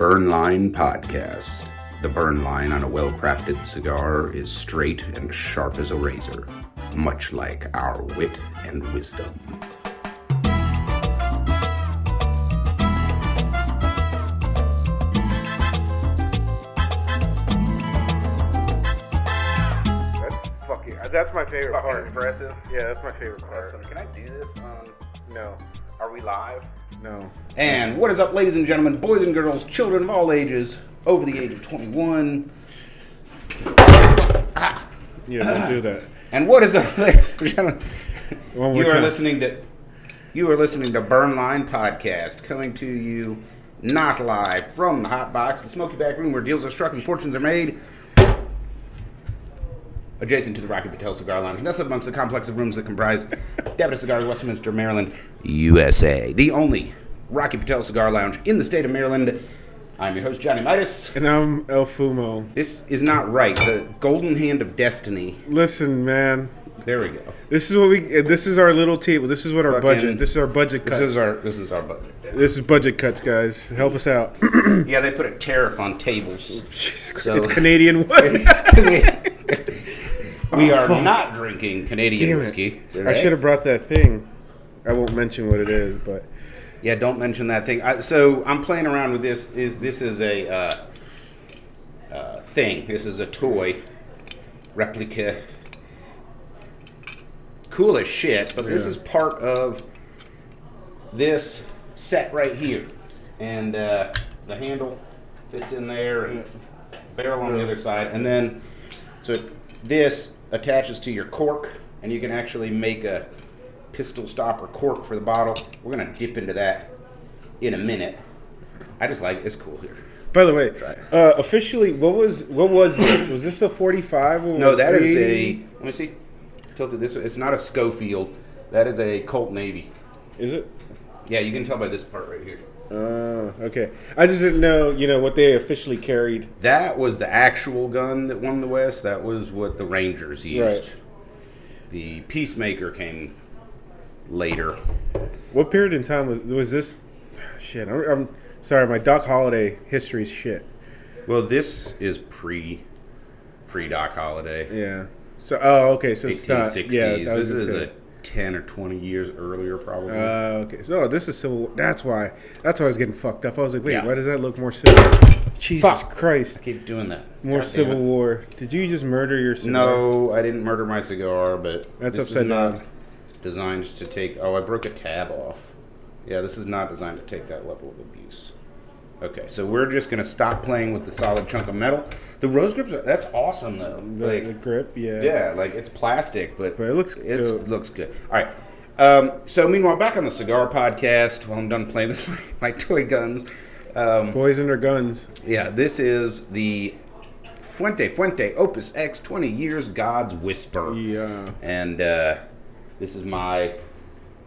Burn Line Podcast. The burn line on a well-crafted cigar is straight and sharp as a razor, much like our wit and wisdom. That's my favorite Fucking part. impressive. Yeah, that's my favorite part. Can I do this? No. Are we live? No. And what is up, ladies and gentlemen, boys and girls, children of all ages, over the age of 21. Yeah, don't do that. And what is up, ladies and gentlemen? One more You are time. listening to Burn Line Podcast, coming to you not live from the hot box, the smoky back room where deals are struck and fortunes are made. Adjacent to the Rocky Patel Cigar Lounge, nestled amongst the complex of rooms that comprise Davidoff Cigars, Westminster, Maryland, USA. The only Rocky Patel Cigar Lounge in the state of Maryland. I'm your host, Johnny Midas. And I'm El Fumo. This is not right. The golden hand of destiny. Listen, man. There we go. This is our little table. This is what our Fucking- budget. This is our budget cuts. This is our budget. This is budget cuts, guys. Help us out. Yeah, they put a tariff on tables. Jesus So- Christ. It's Canadian wood. It's Canadian. We are fuck. not drinking Canadian Damn whiskey. it. I should have brought that thing. I won't mention what it is, but Yeah, don't mention that thing. So I'm playing around with this. This is a thing. This is a toy replica. Cool as shit, but this Yeah. is part of this set right here. And the handle fits in there, and barrel on the other side. And then, so this attaches to your cork, and you can actually make a pistol stopper cork for the bottle. We're going to dip into that in a minute. I just like it's cool here. by the way, Right. officially, what was this? Was this a 45? No, that is a. Let me see. Tilted this. It's not a Schofield. That is a Colt Navy. Is it? Yeah, you can tell by this part right here. Okay. I just didn't know, what they officially carried. That was the actual gun that won the West. That was what the Rangers used. Right. The Peacemaker came later. What period in time was this? Shit, I'm sorry. My Doc Holliday history's shit. Well, this is pre Doc Holiday. Yeah. So, okay. So it's not. 1860s. Yeah, This is a 10 or 20 years earlier, probably. Okay. So this is Civil War. That's why I was getting fucked up. I was like, wait, Yeah. why does that look more Civil? Jesus Fuck. Christ. I keep doing that. More God damn Civil it. War. Did you just murder your cigar? No, I didn't murder my cigar, but That's this is upside not down. designed to take. Oh, I broke a tab off. Yeah, this is not designed to take that level of abuse. Okay, so we're just gonna stop playing with the solid chunk of metal. The rose grips, that's awesome though. The grip, yeah. Yeah, like it's plastic, but But it looks dope. looks good. All right. So meanwhile, back on the cigar podcast, while I'm done playing with my toy guns. Boys and their guns. Yeah, this is the Fuente Opus X 20 Years God's Whisper. Yeah. And this is my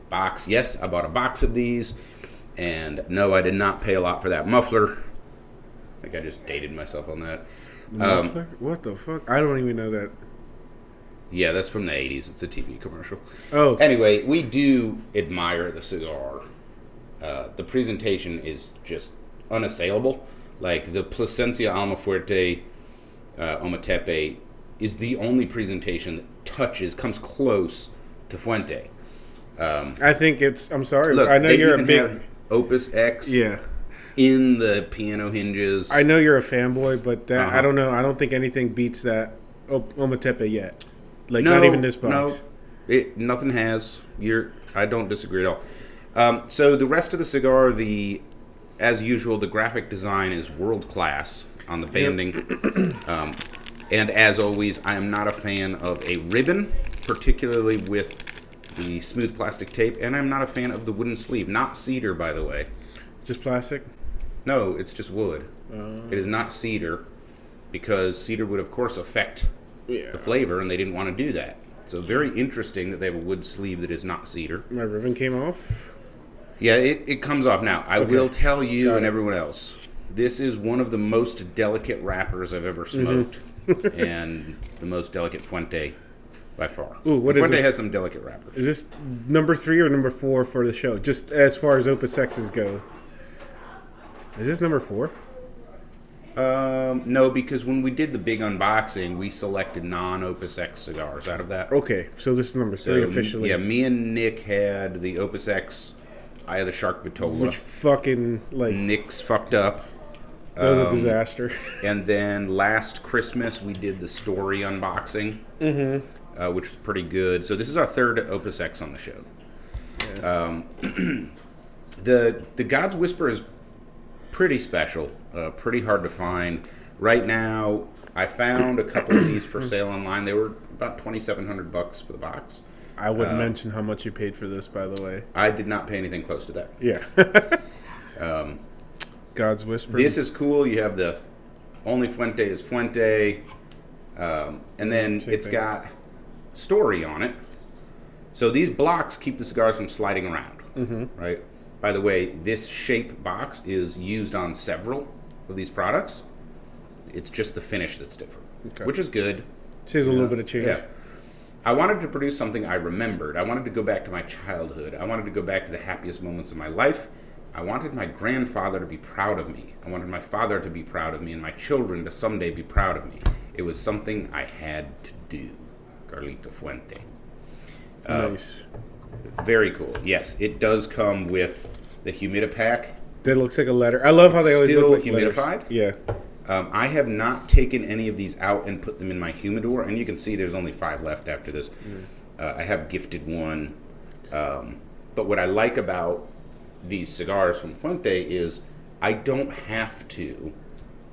box. Yes, I bought a box of these. And no, I did not pay a lot for that muffler. I think I just dated myself on that. Muffler? What the fuck? I don't even know that. Yeah, that's from the 80s. It's a TV commercial. Oh. Anyway, we do admire the cigar. The presentation is just unassailable. Like the Plasencia Almafuerte Ometepe is the only presentation that comes close to Fuente. I think it's. I'm sorry. Look, I know they you're a even big. have Opus X Yeah. in the piano hinges. I know you're a fanboy, but that Uh-huh. I don't know. I don't think anything beats that Ometepe yet. Like not even this box. No, nothing has. I don't disagree at all. So the rest of the cigar, as usual, the graphic design is world class on the banding. And as always, I am not a fan of a ribbon, particularly with the smooth plastic tape, and I'm not a fan of the wooden sleeve. Not cedar, by the way. Just plastic. No, it's just wood. It is not cedar, because cedar would, of course, affect Yeah. the flavor, and they didn't want to do that. So very interesting that they have a wood sleeve that is not cedar. My ribbon came off. Yeah, it comes off now. I Okay. will tell you Got and it. everyone else, this is one of the most delicate wrappers I've ever smoked, and the most delicate Fuente by far. Ooh, what is Fuente this? has some delicate wrappers. Is this number 3 or number 4 for the show? Just as far as Opus X's go. Is this number 4? No, because when we did the big unboxing, we selected non-Opus X cigars out of that. Okay, so this is number 3 officially. Yeah, me and Nick had the Opus X Eye of the Shark Vitola. Which fucking, like... Nick's fucked up. That was a disaster. And then last Christmas, we did the Story unboxing, which was pretty good. So this is our 3rd Opus X on the show. Yeah. The God's Whisper is pretty special, pretty hard to find. Right now, I found a couple of these for sale online. They were about $2,700 for the box. I wouldn't mention how much you paid for this, by the way. I did not pay anything close to that. Yeah. God's Whisper. This is cool. You have the only Fuente is Fuente, and then it's got Story on it. So these blocks keep the cigars from sliding around, right? By the way, this shape box is used on several of these products. It's just the finish that's different, which is good. Saves a little bit of change. Yeah. I wanted to produce something I remembered. I wanted to go back to my childhood. I wanted to go back to the happiest moments of my life. I wanted my grandfather to be proud of me. I wanted my father to be proud of me and my children to someday be proud of me. It was something I had to do. Carlito Fuente. Nice. Very cool. Yes, it does come with the humidipack. That looks like a letter. I love how they always Still look like humidified? Letters. Yeah. I have not taken any of these out and put them in my humidor, and you can see there's only 5 left after this. I have gifted one. But what I like about these cigars from Fuente is I don't have to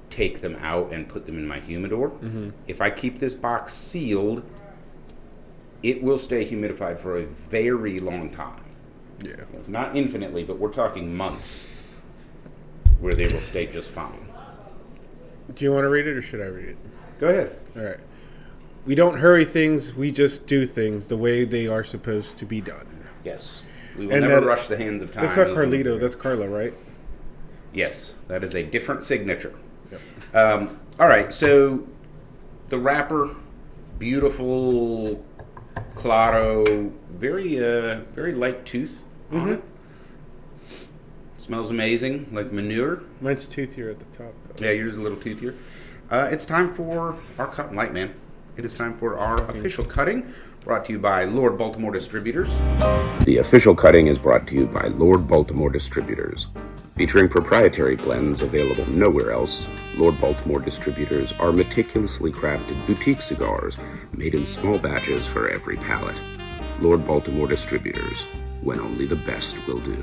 take them out and put them in my humidor. If I keep this box sealed, it will stay humidified for a very long time. Yeah. Not infinitely, but we're talking months where they will stay just fine. Do you want to read it or should I read it? Go ahead. All right. We don't hurry things. We just do things the way they are supposed to be done. Yes. We will never rush the hands of time. That's not Carlito. That's Carla, right? Yes. That is a different signature. Yep. All right. So the wrapper, beautiful, claro, very light tooth on it. Smells amazing, like manure. Mine's toothier at the top, though. Yeah, yours is a little toothier. It's time for our cut and light, man. It is time for our official cutting, brought to you by Lord Baltimore Distributors. The official cutting is brought to you by Lord Baltimore Distributors. Featuring proprietary blends available nowhere else, Lord Baltimore Distributors are meticulously crafted boutique cigars made in small batches for every palate. Lord Baltimore Distributors, when only the best will do.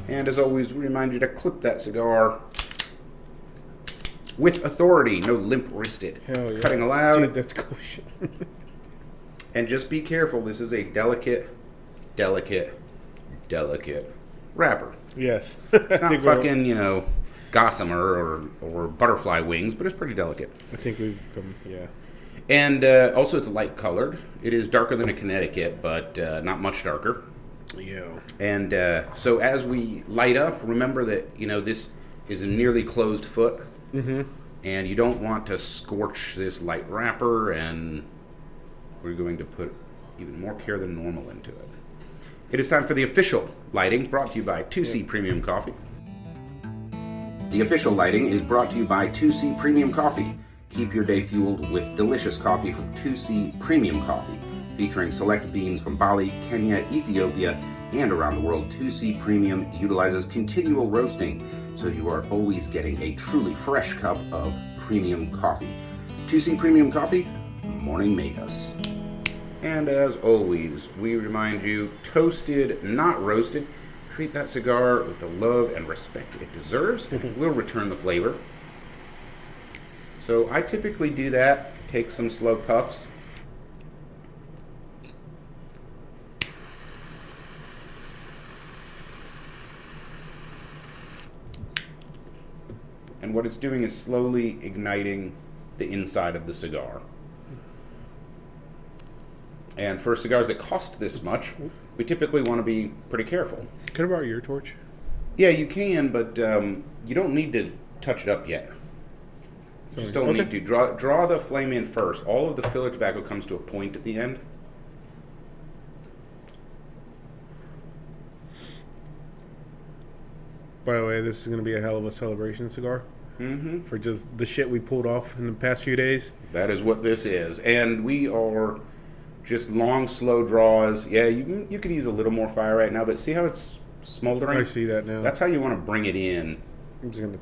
And as always, we remind you to clip that cigar with authority, no limp-wristed. Hell yeah. Cutting aloud. Dude, that's cool shit. And just be careful. This is a delicate wrapper. Yes. It's not fucking, gossamer or butterfly wings, but it's pretty delicate. I think we've come, yeah. And also, it's light colored. It is darker than a Connecticut, but not much darker. Yeah. And so as we light up, remember that, this is a nearly closed foot. And you don't want to scorch this light wrapper, and we're going to put even more care than normal into it. It is time for the official lighting, brought to you by 2C Premium Coffee. The official lighting is brought to you by 2C Premium Coffee. Keep your day fueled with delicious coffee from 2C Premium Coffee. Featuring select beans from Bali, Kenya, Ethiopia, and around the world, 2C Premium utilizes continual roasting, so you are always getting a truly fresh cup of premium coffee. 2C Premium Coffee, morning made us. And as always, we remind you, toasted, not roasted. Treat that cigar with the love and respect it deserves, and it will return the flavor. So I typically do that, take some slow puffs. And what it's doing is slowly igniting the inside of the cigar. And for cigars that cost this much, we typically want to be pretty careful. Can I borrow your torch? Yeah, you can, but you don't need to touch it up yet. You just don't need to. Draw the flame in first. All of the filler tobacco comes to a point at the end. By the way, this is going to be a hell of a celebration cigar. Mm-hmm. For just the shit we pulled off in the past few days. That is what this is. And we are just long, slow draws. Yeah, you could use a little more fire right now, but see how it's smoldering? I see that now. That's how you want to bring it in. I'm just gonna...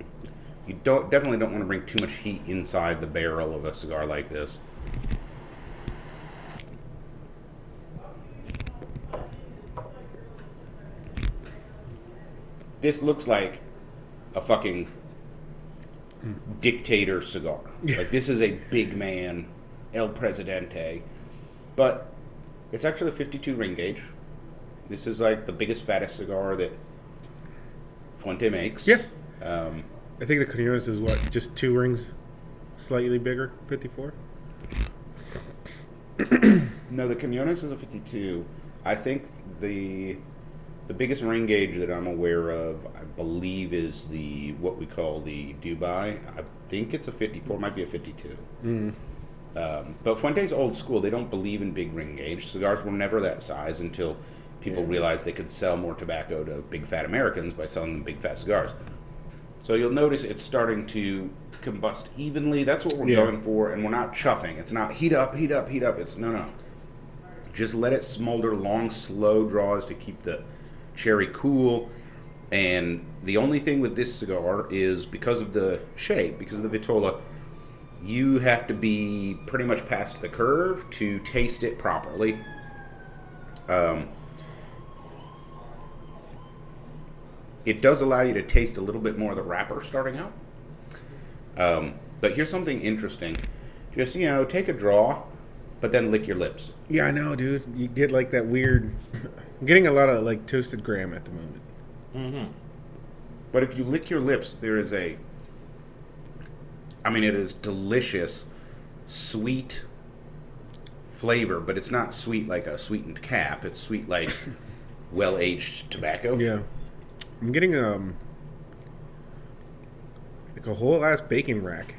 You definitely don't want to bring too much heat inside the barrel of a cigar like this. This looks like a fucking dictator cigar. Yeah. Like, this is a big man, El Presidente. But it's actually a 52 ring gauge. This is like the biggest, fattest cigar that Fuente makes. Yeah. I think the Cañones is what? Just 2 rings slightly bigger? 54? No, the Cañones is a 52. I think the biggest ring gauge that I'm aware of, I believe, is the what we call the Dubai. I think it's a 54, might be a 52. But Fuente's old school. They don't believe in big ring gauge. Cigars were never that size until people realized they could sell more tobacco to big fat Americans by selling them big fat cigars. So you'll notice it's starting to combust evenly. That's what we're going for, and we're not chuffing. It's not heat up, heat up, heat up. It's no. Just let it smolder, long, slow draws to keep the cherry cool. And the only thing with this cigar is because of the shape, because of the vitola, you have to be pretty much past the curve to taste it properly. It does allow you to taste a little bit more of the wrapper starting out. But here's something interesting. Just, take a draw, but then lick your lips. Yeah, I know, dude. You get like that weird... I'm getting a lot of like toasted graham at the moment. Mm-hmm. But if you lick your lips, there is it is delicious, sweet flavor, but it's not sweet like a sweetened cap. It's sweet like well-aged tobacco. Yeah. I'm getting like a whole ass bacon rack.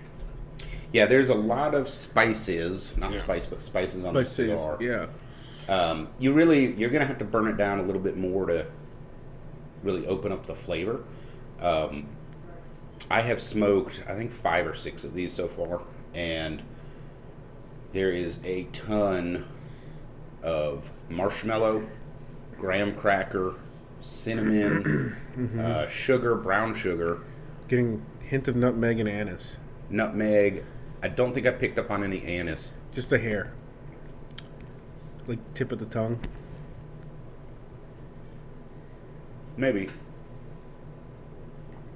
Yeah, there's a lot of spices, not spice, but spices on the cigar. Yeah. You're gonna have to burn it down a little bit more to really open up the flavor. I have smoked, I think, 5 or 6 of these so far, and there is a ton of marshmallow, graham cracker, cinnamon, sugar, brown sugar. Getting hint of nutmeg and anise. Nutmeg. I don't think I picked up on any anise. Just a hair. Like tip of the tongue. Maybe.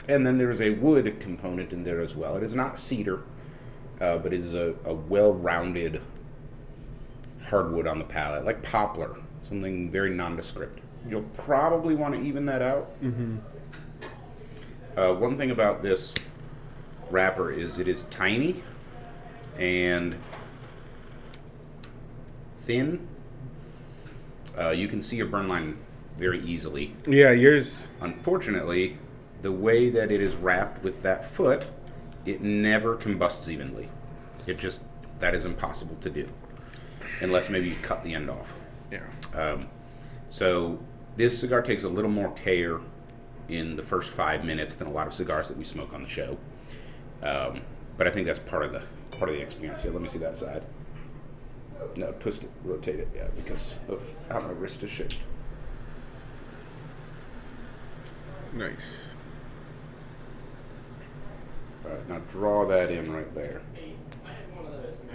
And then there's a wood component in there as well. It is not cedar, but it is a well-rounded hardwood on the palate, like poplar, something very nondescript. You'll probably want to even that out. Mm-hmm. One thing about this wrapper is it is tiny and thin. You can see your burn line very easily. Yeah, yours... Unfortunately, the way that it is wrapped with that foot, it never combusts evenly. That is impossible to do. Unless maybe you cut the end off. Yeah. So this cigar takes a little more care in the first 5 minutes than a lot of cigars that we smoke on the show. But I think that's part of the experience. Here, let me see that side. No, twist it, rotate it, yeah, because of how my wrist is shaped. Nice. All right, now draw that in right there.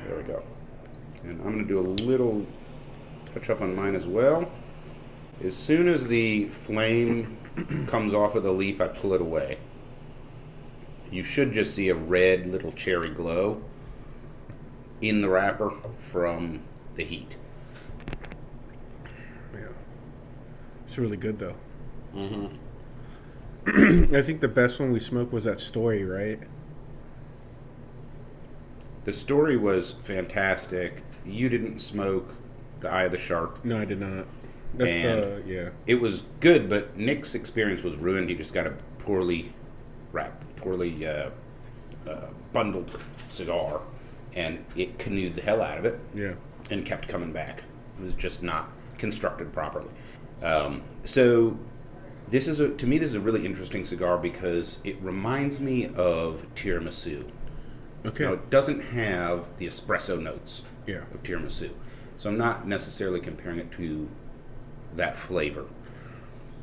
There we go. And I'm going to do a little touch up on mine as well. As soon as the flame comes off of the leaf, I pull it away. You should just see a red little cherry glow in the wrapper from the heat. Yeah. It's really good, though. Mm-hmm. I think the best one we smoked was that Story, right? The Story was fantastic. You didn't smoke the Eye of the Shark. No, I did not. That's It was good, but Nick's experience was ruined. He just got a poorly wrapped, poorly bundled cigar, and it canoed the hell out of it. Yeah. And kept coming back. It was just not constructed properly. So To me, this is a really interesting cigar because it reminds me of tiramisu. Okay. You know, it doesn't have the espresso notes Yeah. of tiramisu. So I'm not necessarily comparing it to that flavor.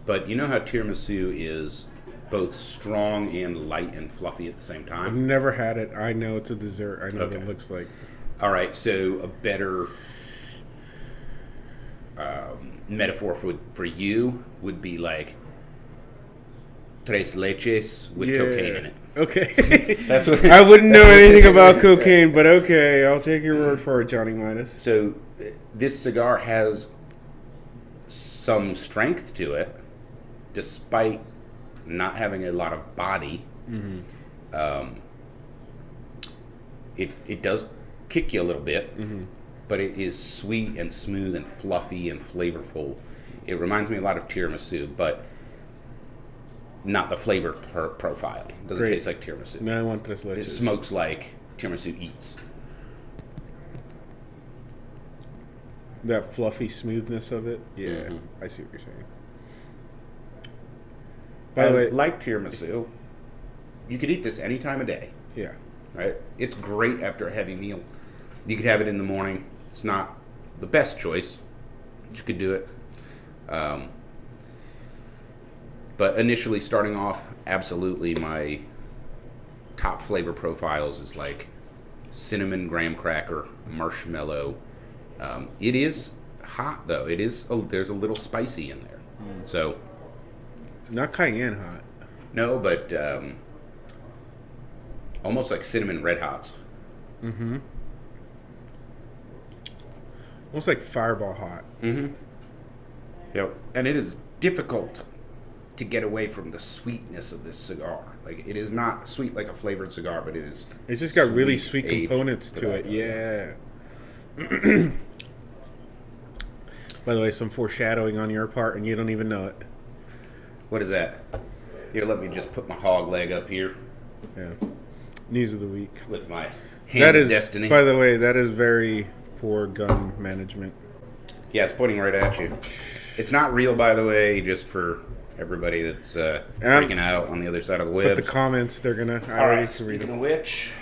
But you know how tiramisu is both strong and light and fluffy at the same I've time? never had it. I know it's a dessert. I know what Okay. it looks like. All right, so a better metaphor for you would be like tres leches with cocaine in it. Okay. That's what I wouldn't know anything about cocaine, but okay, I'll take your word for it, Johnny Midas. So this cigar has some strength to it, despite not having a lot of body. Mm-hmm. It does kick you a little bit, mm-hmm. but it is sweet and smooth and fluffy and flavorful. It reminds me a lot of tiramisu, but not the flavor profile. It doesn't taste like tiramisu. No, I want tres leches. It smokes like tiramisu eats. That fluffy smoothness of it. Yeah, Mm-hmm. I see what you're saying. By the way, like tiramisu, you could eat this any time of day. yeah. Right? It's great after a heavy meal. You could have it in the morning. It's not the best choice. But you could do it. But initially, starting off, absolutely my top flavor profiles is like cinnamon, graham cracker, marshmallow. It is hot though. There's a little spicy in there. So Not cayenne hot. no, but almost like cinnamon red hots. Mm-hmm. Almost like fireball hot. Mm-hmm. Yep. And it is difficult to get away from the sweetness of this cigar. Like, it is not sweet like a flavored cigar, but it is. It's just got really sweet aged components to it. tobacco. Yeah. By the way, some foreshadowing on your part, and you don't even know it. What is that? Here, let me just put my hog leg up here Yeah. News of the week. with my hand That of is, destiny. by the way, that is very poor gun management. Yeah, it's pointing right at you. It's not real, by the way, just for everybody that's freaking out on the other side of the web. But the comments, they're gonna. I All already right, can read speaking them. of which,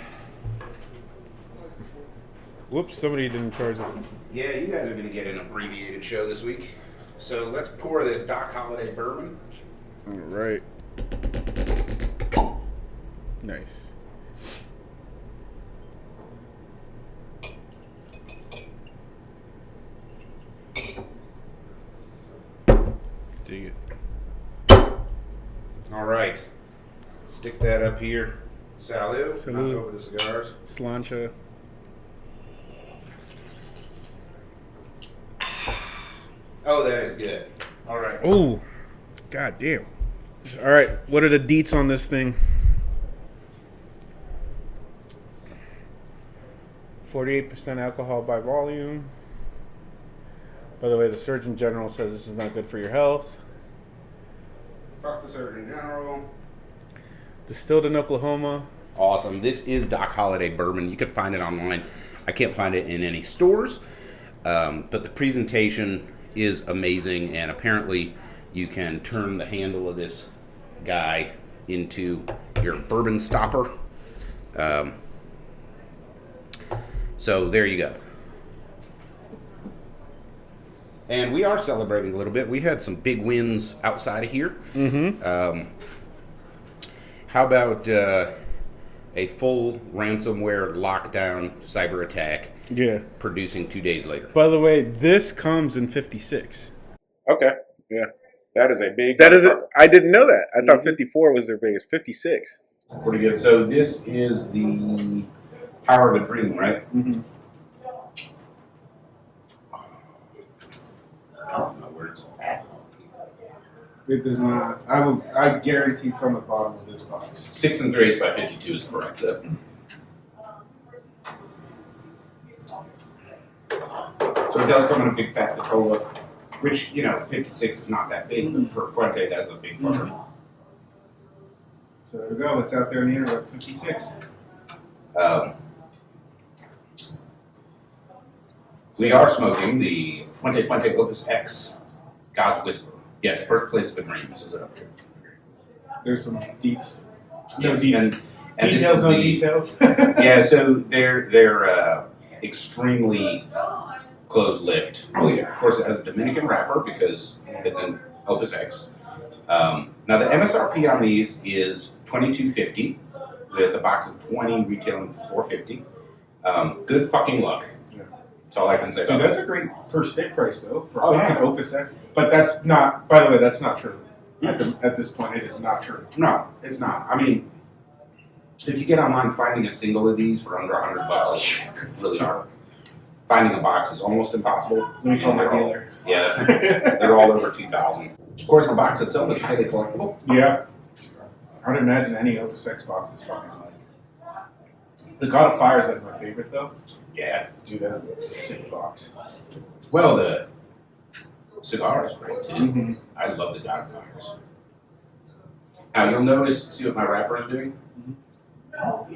Whoops! Somebody didn't charge it. yeah, you guys are going to get an abbreviated show this week. So let's pour this Doc Holliday bourbon. All right. Nice. Dig it. All right. Stick that up here. Salud. Salud. Knock over the cigars. Slancha. Oh, that is good. All right. Oh, god damn. All right, what are the deets on this thing? 48% alcohol by volume. By the way, the Surgeon General says this is not good for your health. Fuck the Surgeon General. Distilled in Oklahoma. Awesome. This is Doc Holliday bourbon. You can find it online. I can't find it in any stores, but the presentation is amazing, and apparently you can turn the handle of this guy into your bourbon stopper. So there you go. And we are celebrating a little bit. We had some big wins outside of here. Mm-hmm. How about a full ransomware lockdown cyber attack? Yeah. Producing 2 days later. By the way, this comes in 56. Okay. Yeah. That is a big. That is it. I didn't know that. I thought 54 was their biggest. 56. Pretty good. So this is the Power of a Dream, right? Mm-hmm. I don't know where it's at. It does not. I guarantee it's on the bottom of this box. 6 3/8 by 52 is correct, though. So it does come in a big fat Patola, which, 56 is not that big, but for Fuente, that's a big fucker. So there we go. It's out there in the internet. 56. We are smoking the Fuente Opus X, God's Whisper. Yes, birthplace of the dreams is it up here. There's some deets. No Yes, deets. and this Details, is no the- details. Yeah, so they're extremely close-lipped. Oh, yeah. Of course, it has a Dominican wrapper because it's an Opus X. Now the MSRP on these is $22.50 with a box of 20 retailing for $4.50. Good fucking luck. Yeah. That's all I can say. Dude, about that's a great per stick price though for Oh, fucking yeah. Opus X. But that's not. By the way, that's not true. At this point, it is not true. No, it's not. I mean, if you get online, finding a single of these for under $100 is really hard. Finding a box is almost impossible. Let me call my They're all- dealer. Yeah, they're all over $2,000. Of course, the box itself is highly collectible. Yeah. I would imagine any Opus X box is fucking like. The God of Fire is like my favorite though. Yeah. Dude, that's a sick box. Well, the cigar is great too. Mm-hmm. I love the Godfires. Now you'll notice, see what my wrapper is doing?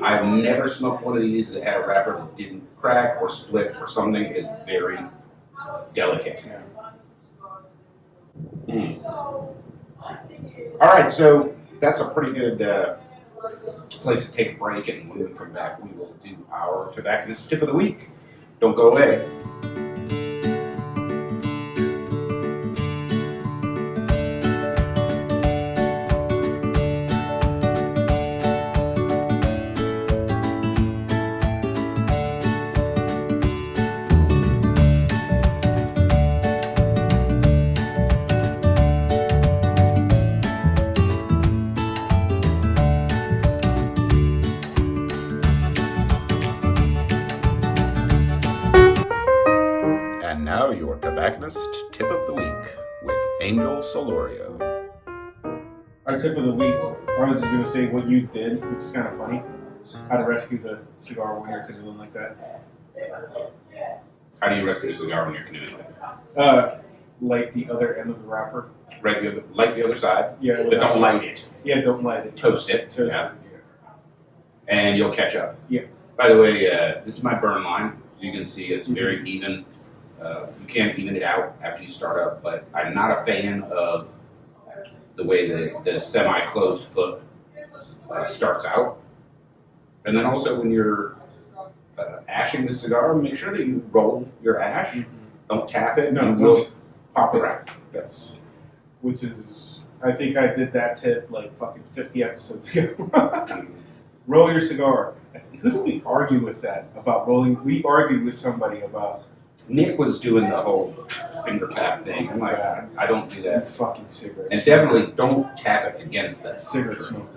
I've never smoked one of these that had a wrapper that didn't crack or split or something. It's very delicate. Yeah. All right, so that's a pretty good place to take a break, and when we come back, we will do our tobacconist tip of the week. Don't go away. And now your tobacconist tip of the week with Angel Solorio. Our tip of the week. I was just gonna say what you did, which is kind of funny. How to rescue the cigar when you're canoeing like that. How do you rescue a cigar when you're canoeing like that? Light the other end of the wrapper. Light the other side, Yeah, but don't light it. Yeah, don't light it. Toast it. Toast Yeah. it. And you'll catch up. Yeah. By the way, this is my burn line. You can see it's very even. You can't even it out after you start up, but I'm not a fan of the way the semi-closed foot starts out. And then also when you're ashing the cigar, make sure that you roll your ash. Don't tap it. No, you will don't pop the wrap. Yes. Which is, I think I did that tip like fucking 50 episodes ago. Roll your cigar. Who did we argue with that about rolling? We argued with somebody about Nick was doing the whole finger tap thing. I'm like, I don't do you that. fucking cigarettes. And definitely don't tap it against that. cigarette smoker.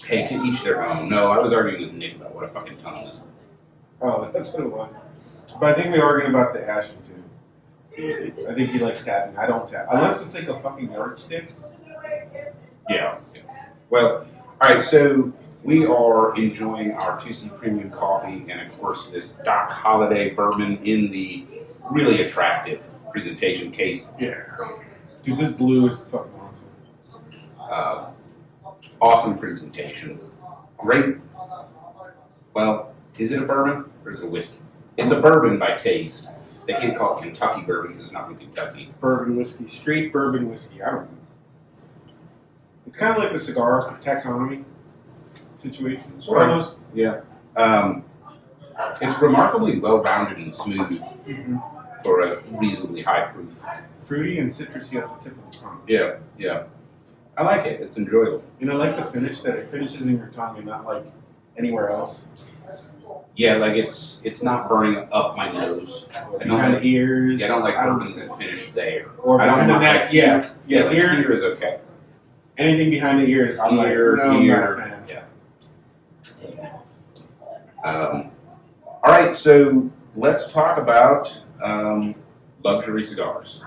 Hey, to each their own. No, I was arguing with Nick about what a fucking tone is. Oh, that's what it was. But I think we argued about the ashing too. I think he likes tapping. I don't tap. Unless it's like a fucking yardstick. Yeah. Well, all right, so we are enjoying our 2C Premium Coffee and, of course, this Doc Holiday bourbon in the really attractive presentation case. Yeah. Dude, this blue is fucking awesome. Awesome presentation. Great. Well, is it a bourbon or is it a whiskey? It's a bourbon by taste. They can't call it Kentucky bourbon because it's not from Kentucky. Bourbon whiskey. Straight bourbon whiskey. I don't know. It's kind of like the cigar taxonomy situation. Sort of. Almost. Yeah. It's remarkably well-rounded and smooth for a reasonably high proof. Fruity and citrusy at the tip of the tongue. Yeah, yeah. I like it. It's enjoyable. And I like the finish that it finishes in your tongue and not like anywhere else. Yeah, like it's not burning up my nose. Or I don't behind like, the ears. yeah, I don't like bourbons that finish there. Or I don't behind the want neck. like Yeah. Yeah. like Ear. here is okay. Anything behind the ears. I'm like, Here, no, I'm not a here. fan. Yeah. All right, so let's talk about luxury cigars.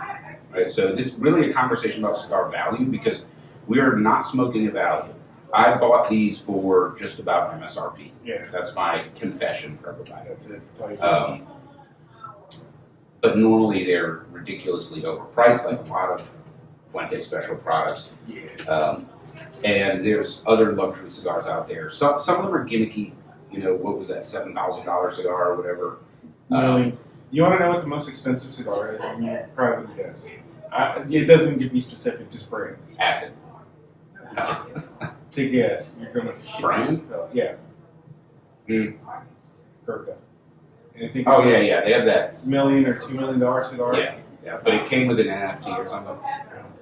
Right, so this is really a conversation about cigar value because we are not smoking a value. I bought these for just about MSRP. Yeah. That's my confession for everybody. That's it. That's all you got. But normally they're ridiculously overpriced, like a lot of Fuente special products. Yeah. And there's other luxury cigars out there. Some of them are gimmicky. You know, what was that $7,000 cigar or whatever? Really? You want to know what the most expensive cigar is? And you probably would guess. It doesn't give you specific, just brand. Acid. Take a guess. You're going to shit Brand? yourself. Yeah. Gurkha. Anything? Oh yeah, they have that. $1 million or $2 million cigar? Yeah, but it came with an NFT or something.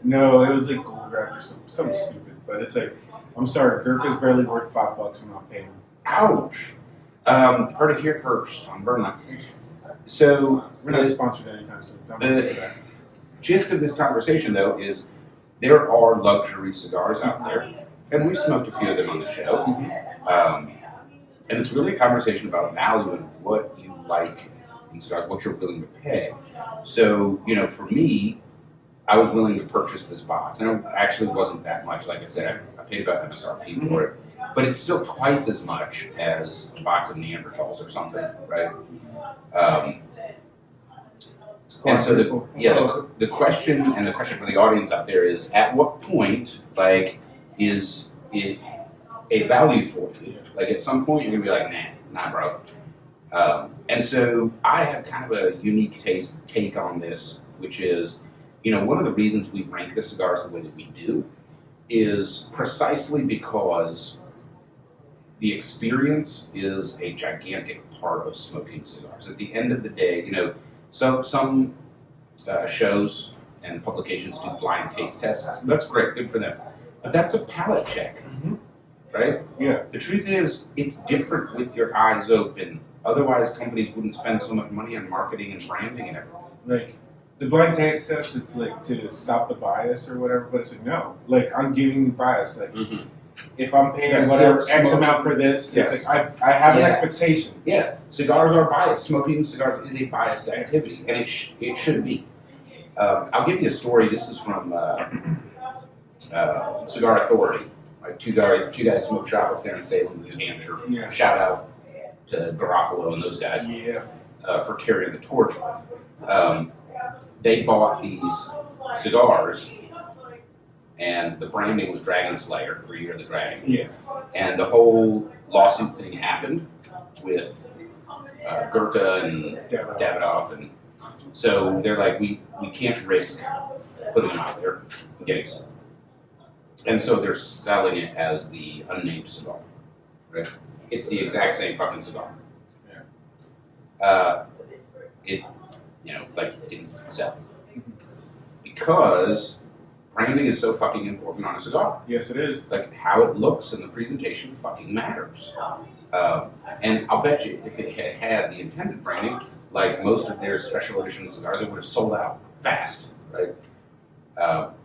No, it was like gold wrapped or something stupid. But it's like, I'm sorry, Gurkha's barely worth $5. I'm not paying. Ouch. Heard it here first on Burn. So We're not sponsored anytime soon. So I'm gonna do that. gist of this conversation, though, is there are luxury cigars out there, and we've smoked a few of them on the show. And it's really a conversation about value and what you like in cigars, what you're willing to pay. So, for me, I was willing to purchase this box. And it actually wasn't that much. Like I said, I paid about MSRP for it. But it's still twice as much as a box of Neanderthals or something, right? And so the question and the question for the audience out there is, at what point, is it a value for you? Like, at some point, you're going to be like, nah, bro. And so I have kind of a unique take on this, which is, one of the reasons we rank the cigars the way that we do is precisely because the experience is a gigantic part of smoking cigars. At the end of the day, some shows and publications do blind taste tests. That's great, good for them. But that's a palate check, right? Yeah. The truth is, it's different with your eyes open. Otherwise, companies wouldn't spend so much money on marketing and branding and everything. Like, the blind taste test is like to stop the bias or whatever, but it's like, no. Like, I'm giving you bias. Like, if I'm paying whatever X amount for this, it's like, I have an expectation. Yes, cigars are biased. Smoking cigars is a biased activity, and it should be. I'll give you a story. This is from Cigar Authority. Right? Two guys smoke shop up there in Salem, New Hampshire. Yeah. Shout out to Garofalo and those guys for carrying the torch. They bought these cigars, and the branding was Dragon Slayer for Year of the Dragon. Yeah. And the whole lawsuit thing happened with Gurkha and Davidoff, and so they're like, we can't risk putting them out there and getting sued. And so they're selling it as the unnamed cigar. Right? It's the exact same fucking cigar. Yeah. It didn't sell. Because branding is so fucking important on a cigar. Yes, it is. Like, how it looks and the presentation fucking matters. And I'll bet you, if it had the intended branding, like most of their special edition cigars, it would have sold out fast, right?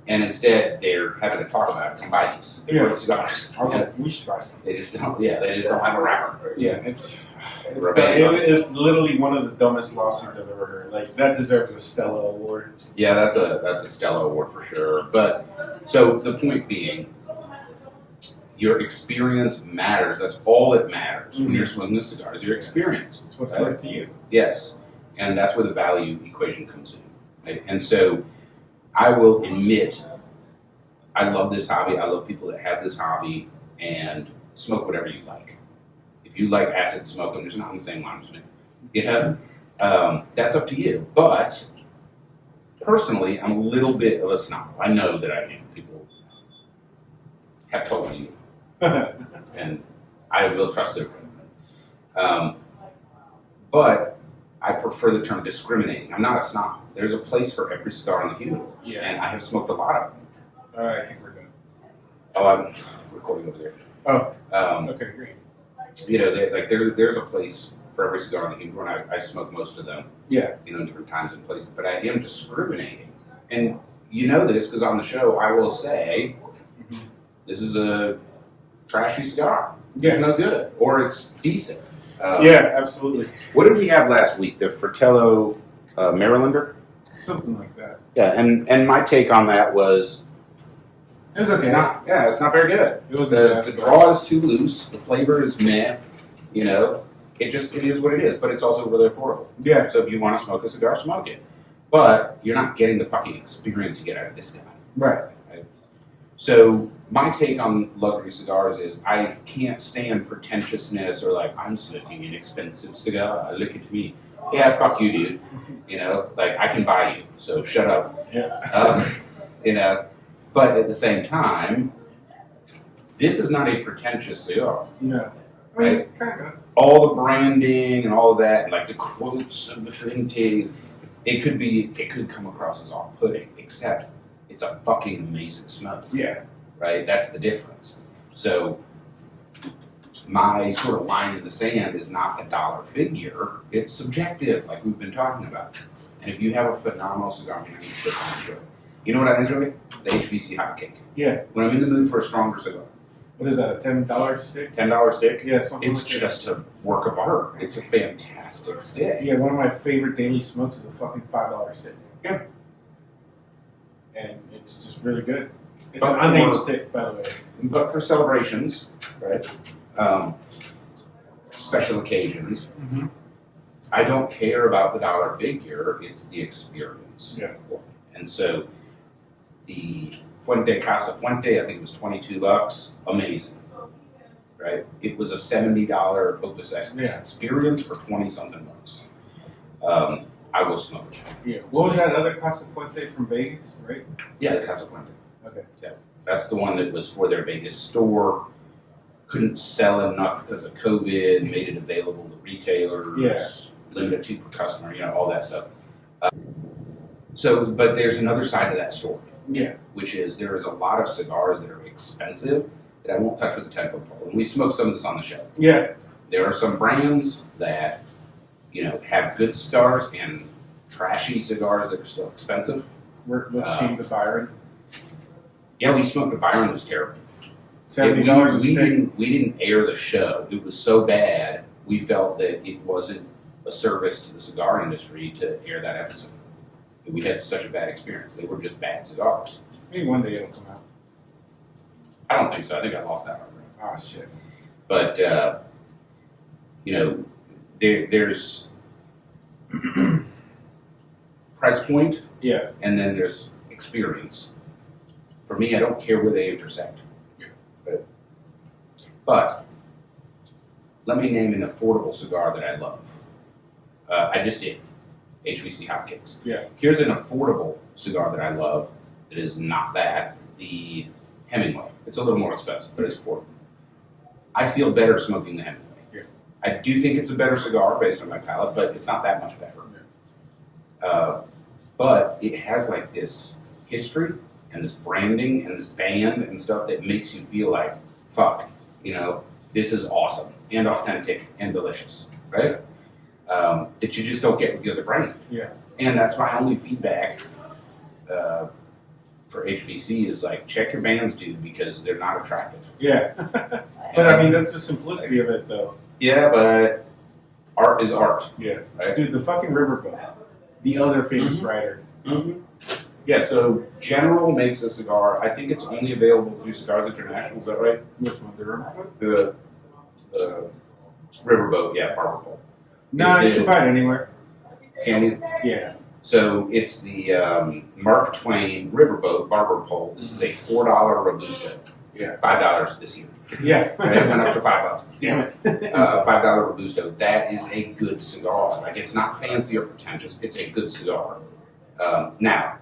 And instead, they're having to talk about it. Come buy these cigars. Okay, we should buy some. They just don't. Yeah, they just don't have a wrapper. Yeah, it's literally one of the dumbest lawsuits I've ever heard. Like, that deserves a Stella Award. Yeah, that's a Stella Award for sure. But so the point being, your experience matters. That's all that matters when you're smoking a cigar. Is your experience. It's what's worth to you. Yes, and that's where the value equation comes in. Right? And so, I will admit, I love this hobby. I love people that have this hobby and smoke whatever you like. If you like acid, smoke them. Just not in the same line as me. That's up to you. But personally, I'm a little bit of a snob. I know that I am. People have told me, and I will trust their judgment. But I prefer the term discriminating. I'm not a snob. There's a place for every cigar in the humidor. Yeah. And I have smoked a lot of them. All right, I think we're done. Oh, I'm recording over there. Oh. Okay, great. There's a place for every cigar in the humidor, and I smoke most of them. Yeah. Different times and places. But I am discriminating. And you know this, because on the show I will say, this is a trashy cigar. It's no good. Or it's decent. Yeah, absolutely. What did we have last week? The Fratello Marylander? Something like that. Yeah, and my take on that was, it was okay. It's not very good. It was the draw is too loose. The flavor is meh. It is what it is. But it's also really affordable. Yeah. So if you want to smoke a cigar, smoke it. But you're not getting the fucking experience you get out of this guy. Right. So my take on luxury cigars is I can't stand pretentiousness or like, I'm smoking an expensive cigar. Look at me. yeah, fuck you, dude. You know, like I can buy you, so shut up. Yeah. You know, but at the same time, this is not a pretentious cigar. No. I mean, kind of. All the branding and all of that, like the quotes of the Fuentes, it could come across as off-putting, except it's a fucking amazing smoke. Yeah. Right? That's the difference. So my sort of line in the sand is not a dollar figure. It's subjective, like we've been talking about. And if you have a phenomenal cigar, man, you sit down and enjoy it. You know what I enjoy? The HBC hot cake. Yeah. When I'm in the mood for a stronger cigar. What is that, a $10 stick? $10 stick? Yeah, something It's like that. just a work of art. It's a fantastic stick. Yeah, one of my favorite daily smokes is a fucking $5 stick. Yeah. And it's just really good. It's But an unnamed for- stick, by the way. But for celebrations, right? Special occasions, Mm-hmm. I don't care about the dollar figure. It's the experience. Yeah. And so the Fuente Casa Fuente, I think it was $22. Amazing. Right? It was a $70 Opus X Yeah. experience for 20 something bucks. I will smoke it. Yeah. What was that other Casa Fuente from Vegas, right? Yeah, the Casa Fuente. Okay. Yeah. That's the one that was for their Vegas store. Couldn't sell enough because of COVID, made it available to retailers, Yeah. limited to per customer, you know, all that stuff. But there's another side to that story, Yeah. which is there is a lot of cigars that are expensive that I won't touch with a 10-foot pole. And we smoked some of this on the show. Yeah. There are some brands that, you know, have good cigars and trashy cigars that are still expensive. Let's shame the Byron. Yeah, we smoked a Byron that was terrible. $70 a we stick. we didn't air the show. It was so bad, we felt that it wasn't a service to the cigar industry to air that episode. We had such a bad experience. They were just bad cigars. Maybe one day it'll come out. I don't think so. I think I lost that already. Oh, shit. But, you know, there's price point, Yeah. and then there's experience. For me, I don't care where they intersect. But let me name an affordable cigar that I love. I just did. HBC Hotcakes. Yeah. Here's an affordable cigar that I love that is not that. The Hemingway. It's a little more expensive, but it's affordable. I feel better smoking the Hemingway. Yeah. I do think it's a better cigar based on my palate, but it's not that much better. But it has like this history and this branding and this band and stuff that makes you feel like, fuck, you know, this is awesome and authentic and delicious, right? That you just don't get with the other brand. Yeah. And that's my only feedback for HBC is like, check your bands, dude, because they're not attractive. Yeah. But I mean, that's the simplicity of it, though. Yeah, but art is art, Yeah. right? Dude, the fucking Riverboat, the other famous writer. Mm-hmm. Yeah, so General makes a cigar. I think it's only available through Cigars International, is that right? Which one? The Riverboat? The Riverboat, yeah, Barber Pole. Nah, It's you can buy it anywhere. Can you? Yeah. So it's the Mark Twain Riverboat Barber Pole. This is a $4 Robusto. Yeah. $5 this year. Yeah. Right? It went up to $5. Damn it. $5 Robusto. That is a good cigar. Like, it's not fancy or pretentious. It's a good cigar. Now,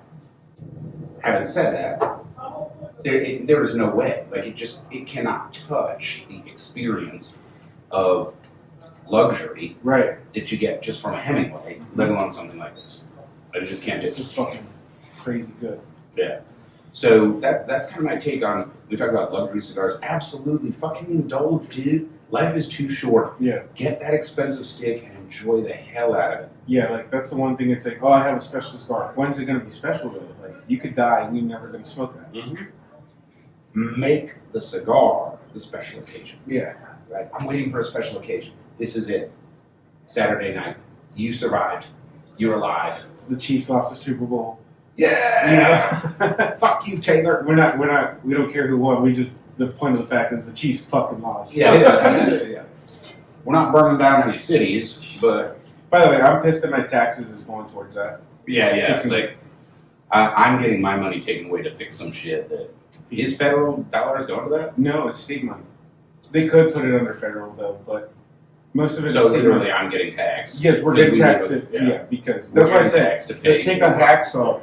having said that, there is no way. Like, it cannot touch the experience of luxury Right. that you get just from a Hemingway, let alone something like this. I just can't do This it. is fucking crazy good. Yeah. So that's kind of my take on, we talk about luxury cigars. Absolutely, fucking indulge, dude. Life is too short. Yeah. Get that expensive stick and enjoy the hell out of it. Yeah, like, that's the one thing. It's like, oh, I have a special cigar. When's it going to be special, though? Like, you could die and you're never going to smoke that. Make the cigar the special occasion. Yeah. Right? I'm waiting for a special occasion. This is it. Saturday night. You survived. You're alive. The Chiefs lost the Super Bowl. Yeah. You know? Fuck you, Taylor. we don't care who won. The point of the fact is the Chiefs fucking lost. Yeah. We're not burning down any cities, but By the way, I'm pissed that my taxes is going towards that. yeah. Fixing Like, I'm getting my money taken away to fix some shit that is federal dollars going to that. No, it's state money. They could put it under federal, though, but Most of it So is literally, I'm getting taxed. Yes, we're getting taxed. Because We're that's why I getting said taxed to let's pay. take a hacksaw,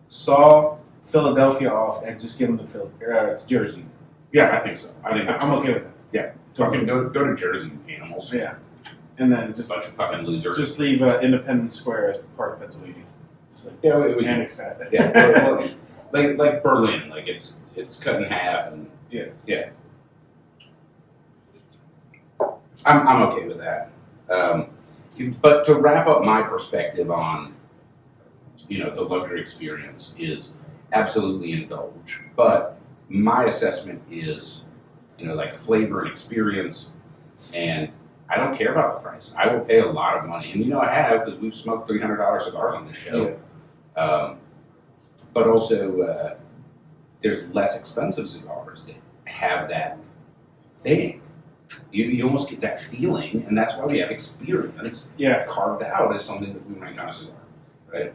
saw Philadelphia off, and just give them to Jersey. Yeah, I think so. I think I'm okay with that. Yeah, fucking go to Jersey, you animals. Yeah, and then just Bunch of fucking losers. just leave Independence Square as part of Pennsylvania. Just like we annex that. Yeah, well, like Berlin, like it's cut in half, and yeah. I'm okay with that. But to wrap up my perspective on, the luxury experience is absolutely indulge. But my assessment is, like flavor and experience, and I don't care about the price. I will pay a lot of money, and I have because we've smoked $300 cigars on this show. Yeah. But also, there's less expensive cigars that have that thing. You almost get that feeling, and that's why we have experience carved out as something that we rank on a cigar, right?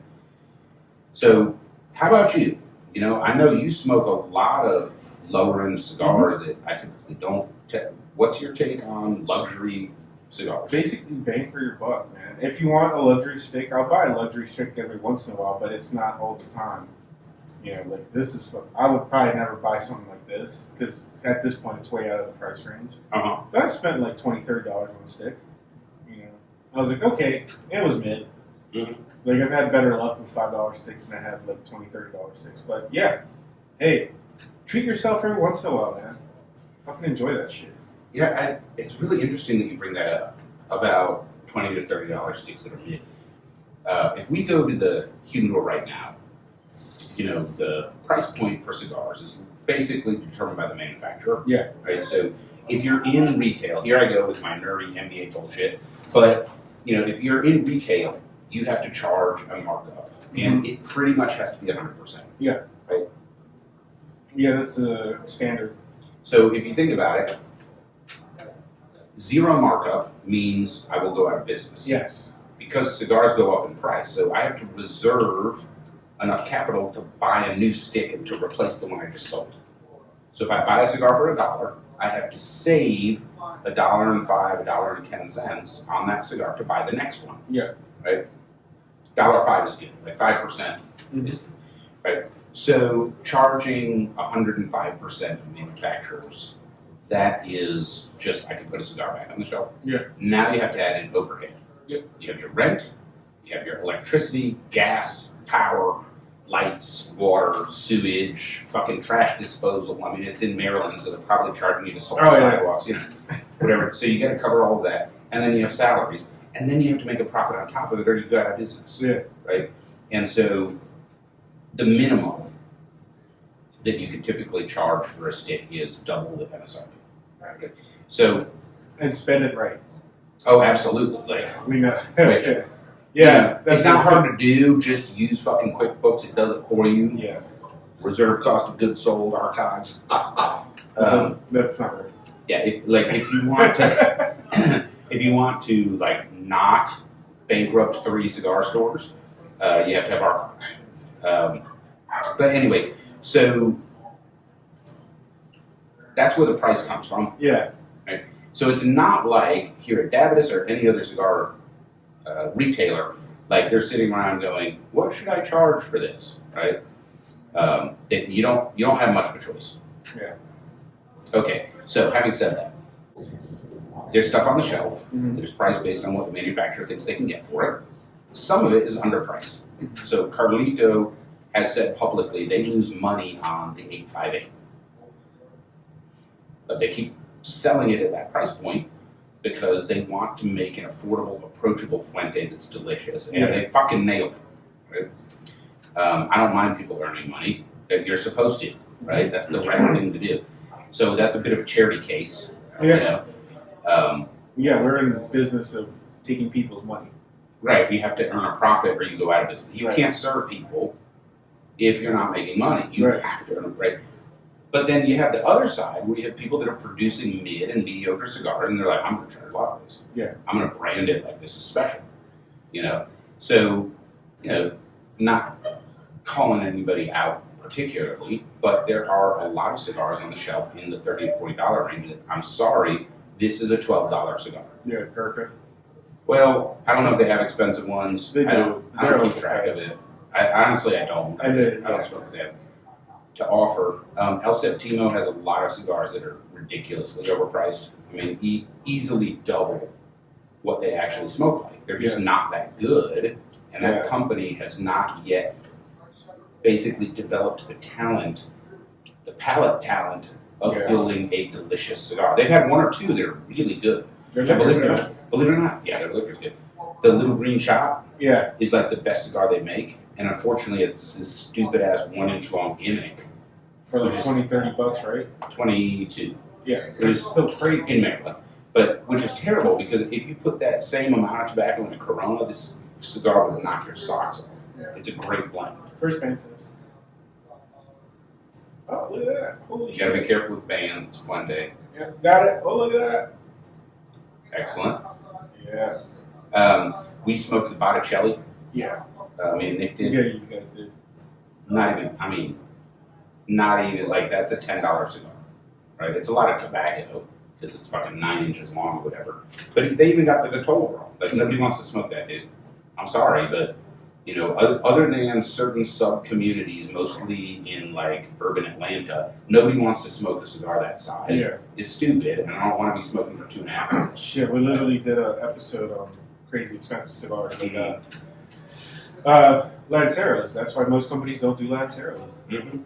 So, how about you? I know you smoke a lot of lower-end cigars that I typically don't. What's your take on luxury cigars? Basically, bang for your buck, man. If you want a luxury stick, I'll buy a luxury stick every once in a while, but it's not all the time. Like this is. I would probably never buy something like this because at this point it's way out of the price range. But I spent like $20, $30 on a stick. I was like, okay, it was mid. Mm-hmm. Like I've had better luck with $5 sticks than I have like $20, $30 sticks. But yeah, hey, treat yourself every once in a while, man. Fucking enjoy that shit. Yeah, it's really interesting that you bring that up about $20 to $30 sticks that are mid. If we go to the humidor right now, the price point for cigars is basically determined by the manufacturer. Yeah. Right. So if you're in retail, here I go with my nerdy MBA bullshit. But if you're in retail, you have to charge a markup, and it pretty much has to be 100%. Yeah. Right. Yeah, that's a standard. So if you think about it, zero markup means I will go out of business. Yes. Because cigars go up in price, so I have to reserve enough capital to buy a new stick and to replace the one I just sold. So if I buy a cigar for $1, I have to save $1.05, $1.10 on that cigar to buy the next one. Yeah. Right? $1.05 is good. Like 5% is good. Right? So charging 105% of manufacturers, that is just, I can put a cigar back on the shelf. Yeah. Now you have to add in overhead. Yep. You have your rent, you have your electricity, gas, power, lights, water, sewage, fucking trash disposal. I mean, it's in Maryland, so they're probably charging you to salt sidewalks, whatever. So you got to cover all of that. And then you have salaries. And then you have to make a profit on top of it or you go out of business. Yeah. Right? And so the minimum that you can typically charge for a stick is double the MSRP. Right? So, and spend it right. Oh, absolutely. Like, we know. Which, yeah, it's not hard to do. Just use fucking QuickBooks. It does it for you. Yeah. Reserve cost of goods sold, archives. That's not right. Yeah, if you want to, if you want to like not bankrupt 3 cigar stores, you have to have archives. But anyway, so that's where the price comes from. Yeah. Right? So it's not like here at Davidoff or any other cigar retailer, like they're sitting around going, "What should I charge for this?" Right? You don't have much of a choice. Yeah. Okay. So having said that, there's stuff on the shelf Mm-hmm. that is priced based on what the manufacturer thinks they can get for it. Some of it is underpriced. So Carlito has said publicly they lose money on the 858, but they keep selling it at that price point because they want to make an affordable, approachable Fuente that's delicious, and they fucking nailed it. Right? I don't mind people earning money. You're supposed to, right? That's the right thing to do. So that's a bit of a charity case. Yeah. Yeah, we're in the business of taking people's money. Right. You have to earn a profit or you go out of business. You Right. can't serve people if you're not making money. You Right. have to earn it, right? But then you have the other side where you have people that are producing mid and mediocre cigars, and they're like, I'm going to charge a lot for this. Yeah. I'm going to brand it like this is special. So, not calling anybody out particularly, but there are a lot of cigars on the shelf in the $30 to $40 range that I'm sorry, This is a $12 cigar. Yeah, Gurkha. Well, I don't know if they have expensive ones. They do. I don't keep track of it. Honestly, I don't. I don't smoke them to offer. El Septimo has a lot of cigars that are ridiculously overpriced. I mean, easily double what they actually smoke like. They're just not that good, and that company has not yet basically developed the talent, the palate talent of building a delicious cigar. They've had one or two that are really good. Believe it or not, yeah, their liquor's good. The Little Green Shop is like the best cigar they make, and unfortunately it's this stupid ass 1 inch long gimmick. For like $20-$30, right? 22. Yeah, it's still crazy in Maryland. But which is terrible because if you put that same amount of tobacco in a Corona, this cigar will knock your socks off. Yeah. It's a great blend. First band test. Oh, look at that. Holy shit. You gotta be careful with bands. It's Fuente. Yeah, got it. Oh, look at that. Excellent. Yeah. We smoked the Botticelli. Yeah. Nick did. Yeah, you guys did. Not even, like, that's a $10 cigar. Right? It's a lot of tobacco because it's fucking 9 inches long or whatever. But they even got the Vitola wrong. Like, nobody wants to smoke that, dude. I'm sorry, but, you know, other than certain sub-communities, mostly in, like, urban Atlanta, nobody wants to smoke a cigar that size. Yeah. It's stupid, and I don't want to be smoking for 2.5 hours. Shit, we literally did an episode on crazy expensive cigars. Lanceros. That's why most companies don't do Lanceros. Mm-hmm.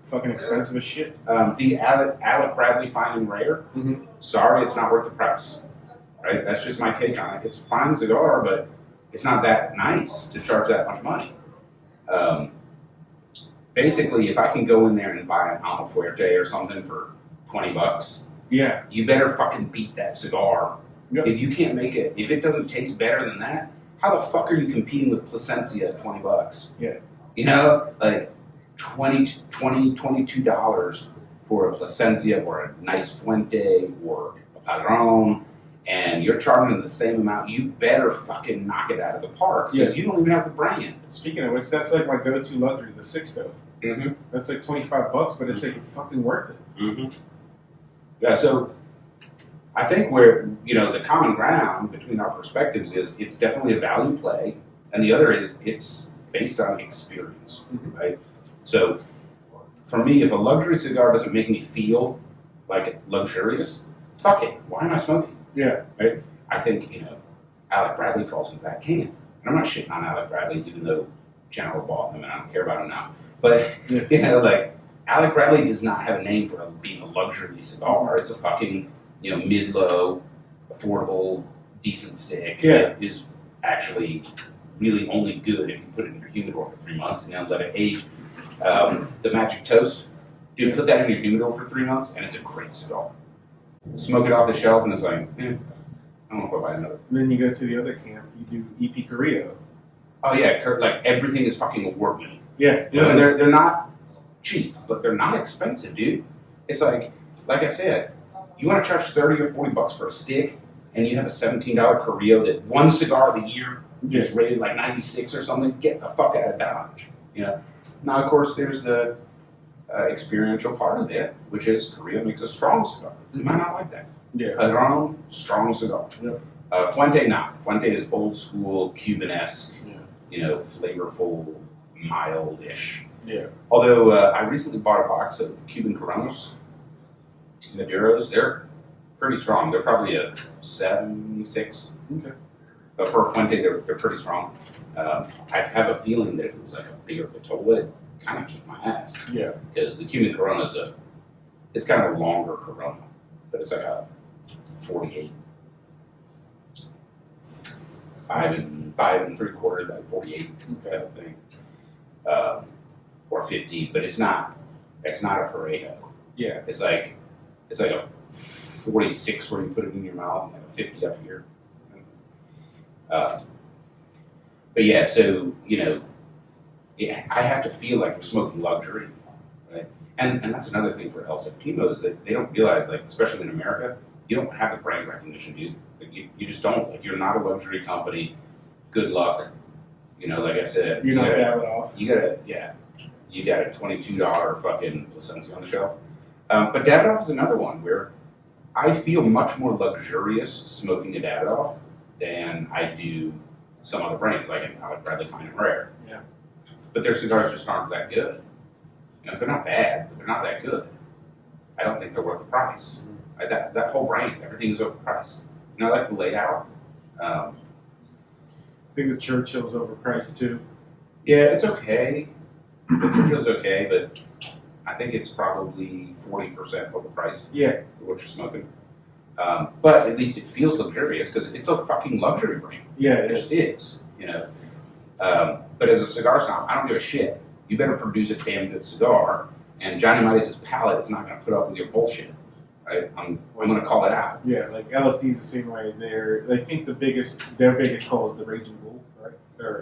Fucking expensive as shit. The Alec Bradley Fine and Rare. Mm-hmm. Sorry, it's not worth the price. Right? That's just my take on it. It's a fine cigar, but it's not that nice to charge that much money. Basically, if I can go in there and buy an Alma Fuerte or something for $20, you better fucking beat that cigar. Yep. If you can't make it, if it doesn't taste better than that, how the fuck are you competing with Plasencia at $20? Yeah. You know, like $22 for a Plasencia or a nice Fuente or a Padron, and you're charging them the same amount, you better fucking knock it out of the park because you don't even have the brand. Speaking of which, that's like my go-to luxury, the Sixto. Mm-hmm. That's like $25, but it's like fucking worth it. Mm-hmm. Yeah, so I think where, you know, the common ground between our perspectives is it's definitely a value play, and the other is it's based on experience, right? So for me, if a luxury cigar doesn't make me feel like luxurious, fuck it. Why am I smoking? Yeah. Right? I think, you know, Alec Bradley falls into that can. And I'm not shitting on Alec Bradley, even though General bought him and I don't care about him now. But, you know, like, Alec Bradley does not have a name for being a luxury cigar. It's a fucking, you know, mid-low, affordable, decent stick that is actually really only good if you put it in your humidor for 3 months and then let it age. The Magic Toast, dude, put that in your humidor for 3 months and it's a great cigar. Smoke it off the shelf and it's like, I don't know if I'll buy another. And then you go to the other camp, you do EP Carrillo. Oh yeah, like everything is fucking award-winning. Yeah. You know, they're not cheap, but they're not expensive, dude. It's like I said, you want to charge $30 or $40 for a stick, and you have a $17 Carrillo that one cigar of the year is rated like 96 or something. Get the fuck out of Dodge. You know. Now, of course, there's the experiential part of it, which is Carrillo makes a strong cigar. You might not like that. Yeah. Padron, strong cigar. Yeah. Fuente, not. Fuente is old school, Cuban-esque, you know, flavorful, mild-ish. Yeah. Although I recently bought a box of Cuban Coronas, Maduros. They're pretty strong. They're probably a 7, 6. Okay. But for a Fuente, they're pretty strong. I have a feeling that if it was like a bigger Vitola, it'd kind of kick my ass. Yeah. Because the Cuban Corona it's kind of a longer Corona, but it's like a 48. 5 3/4 by 48 kind of thing, or 50, but it's not a Parejo. Yeah, it's like a 46 where you put it in your mouth and like a 50 up here. But yeah, so you know, I have to feel like I'm smoking luxury, right? And that's another thing for El Septimo is that they don't realize, like, especially in America, you don't have the brand recognition, dude. Like, you just don't. Like, you're not a luxury company. Good luck. You know, like I said, you're not Davidoff. You got a $22 fucking Plasencia on the shelf. But Davidoff is another one where I feel much more luxurious smoking a Davidoff than I do some other brands. I would rather find them rare. Yeah. But their cigars just aren't that good. You know, they're not bad, but they're not that good. I don't think they're worth the price. That whole brand, everything is overpriced. You know, I like the layout. I think the Churchill's overpriced too. Yeah, it's okay. The Churchill's okay, but I think it's probably 40% overpriced. Yeah. For what you're smoking. But at least it feels luxurious because it's a fucking luxury brand. Yeah, It just is, you know. But as a cigar snob, I don't give a shit. You better produce a damn good cigar, and Johnny Midas' palate is not going to put up with your bullshit. Right? I'm going to call it out. Yeah, like LFD's the same way. I think their biggest call is the Raging Bull, right? Or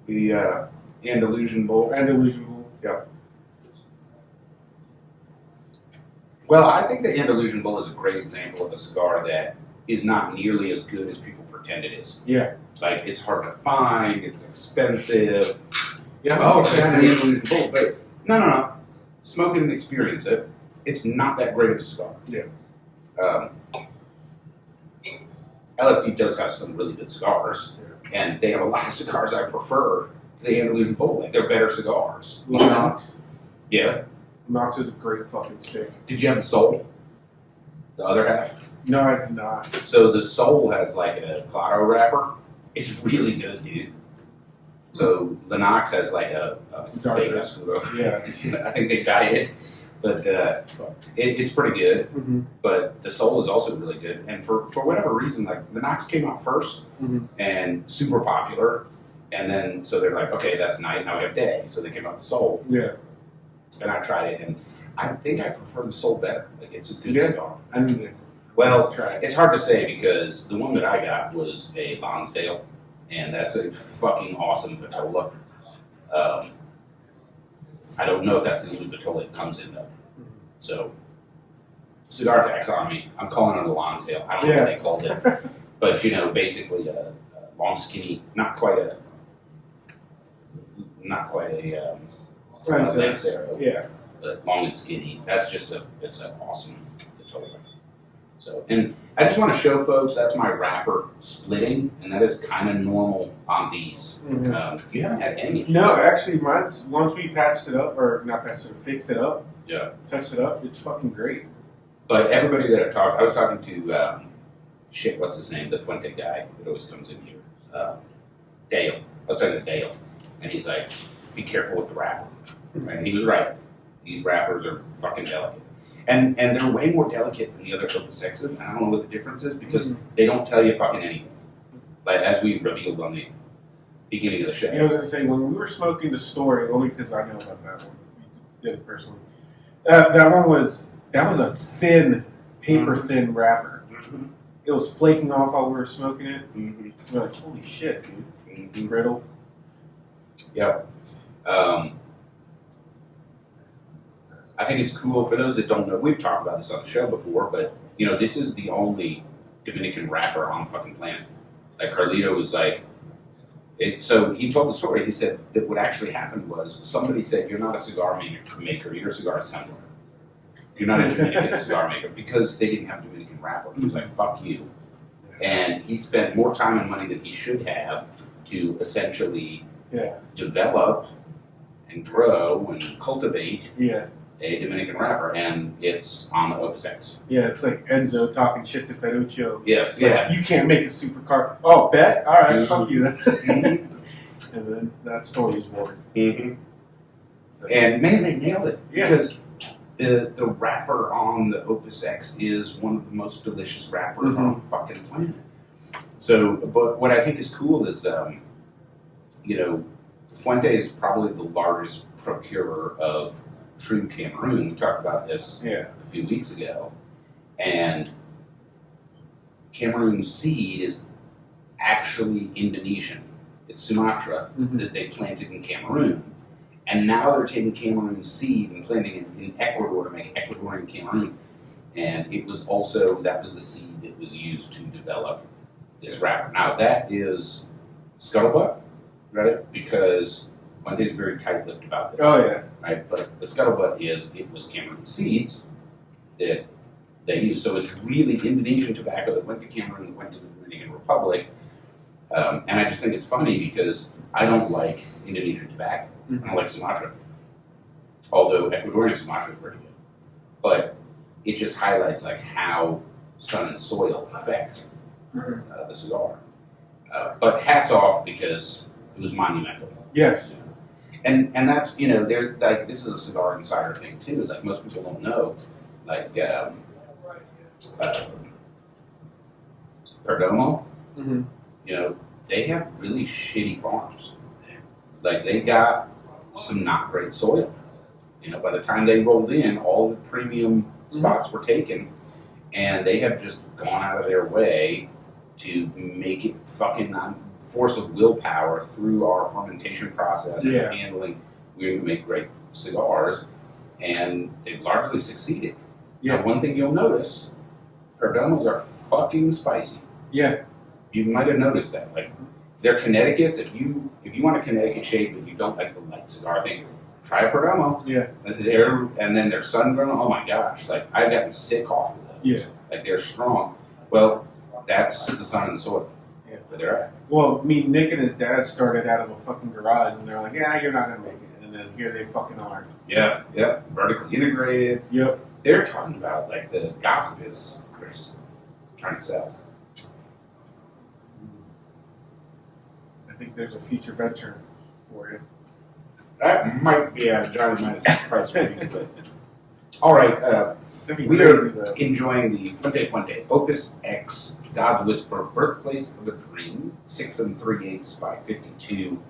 The Andalusian Bull. Andalusian Bull. Yeah. Well, I think the Andalusian Bull is a great example of a cigar that is not nearly as good as people pretend it is. Yeah. It's like, it's hard to find, it's expensive. Yeah. Oh, it's an Andalusian Bull. But no. Smoke it and experience it. It's not that great of a cigar. Yeah. LFD does have some really good cigars, and they have a lot of cigars I prefer to the Andalusian Bull. Like, they're better cigars. Knox. Yeah. Knox is a great fucking stick. Did you have the Soul? The other half? No, I did not. So the Soul has like a Claro wrapper. It's really good, dude. So the Knox has like a fake Darker. Oscuro. Yeah. I think they dyed it, but it's pretty good. Mm-hmm. But the Soul is also really good. And for whatever reason, like the Knox came out first and super popular. And then, so they're like, okay, that's night, now we have day. So they came out with the Soul. Yeah. And I tried it, and I think I prefer the Soul better. Like, it's a good Yeah. cigar. I need to Well, try it. it's hard to say because the one that I got was a Lonsdale, and that's a fucking awesome Vitola. I don't know if that's the only Vitola it comes in, though. So, cigar taxonomy, I'm calling it a Lonsdale. I don't know what they called it. But, you know, basically a long, skinny, not quite a Lancero, Yeah. but long and skinny. That's just it's an awesome Vitola. So, and I just want to show folks that's my wrapper splitting, and that is kind of normal on these. Mhm. You haven't had any issues. No, actually, mine's once we patched it up, or not patched it, fixed it up, Yeah. touched it up, it's fucking great. But everybody that I was talking to, what's his name? The Fuente guy that always comes in here. Dale. I was talking to Dale, and he's like, be careful with the wrapper. And he was right. These wrappers are fucking delicate. And they're way more delicate than the other Opus X's, and I don't know what the difference is because they don't tell you fucking anything. Like, as we revealed on the beginning of the show. You know, I was gonna say, when we were smoking the story, only because I know about that one, we did it personally. That was a thin, paper thin wrapper. Mhm. It was flaking off while we were smoking it. Mhm. We're like, holy shit, dude. Mhm. Brittle. Yep. I think it's cool for those that don't know. We've talked about this on the show before, but you know, this is the only Dominican wrapper on the fucking planet. Like Carlito was like, so he told the story. He said that what actually happened was somebody said, "You're not a cigar maker. You're a cigar assembler. You're not a Dominican cigar maker," because they didn't have Dominican wrapper. He was like, "Fuck you," and he spent more time and money than he should have to essentially develop and grow and cultivate a Dominican wrapper, and it's on the Opus X. Yeah, it's like Enzo talking shit to Ferruccio. Yes, Like, yeah. you can't make a supercar. Oh, bet? All right, fuck you then. Mhm. And then that story was born. Mhm. So, And man, they nailed it Yeah. because the wrapper on the Opus X is one of the most delicious wrappers on the fucking planet. So, but what I think is cool is, you know, Fuente is probably the largest procurer of true Cameroon. We talked about this a few weeks ago, and Cameroon seed is actually Indonesian. It's Sumatra that they planted in Cameroon, and now they're taking Cameroon seed and planting it in Ecuador to make Ecuadorian Cameroon. And it was also that was the seed that was used to develop this wrapper. Now that is scuttlebutt, right? Because Fuente's very tight-lipped about this. Oh, yeah. Right, but the scuttlebutt is it was Cameroon seeds that they use. So it's really Indonesian tobacco that went to Cameroon, went to the Dominican Republic. And I just think it's funny because I don't like Indonesian tobacco. I don't like Sumatra. Although Ecuadorian Sumatra is pretty good. But it just highlights like how sun and soil affect the cigar. But hats off because it was monumental. Yes. And that's, they're like, this is a cigar insider thing too. Like most people don't know, like Perdomo, they have really shitty farms. Like they got some not great soil. By the time they rolled in, all the premium spots were taken, and they have just gone out of their way to make it fucking on force of willpower through our fermentation process and handling. We make great cigars, and they've largely succeeded. Now, one thing you'll notice, Perdomos are fucking spicy. Yeah. You might have noticed that. Like, they're Connecticut's. If you want a Connecticut shade, but you don't like the light cigar thing, try a Perdomo. Yeah. And then they're sun-grown. Oh my gosh. Like, I've gotten sick off of those. Yeah. Like, they're strong. Well, that's the sun and the soil. Yeah. Where they're at. Well, Nick and his dad started out of a fucking garage, and they're like, yeah, you're not going to make it. And then here they fucking are. Yeah. Vertically integrated. Yep. They're talking about, like, the gossip is they're trying to sell. I think there's a future venture for you. That might be Johnny minus price range. All right. That'd be We crazy, are though. enjoying the Fuente Opus X, God's Whisper, Birthplace of a Dream, 6 3/8 by 52.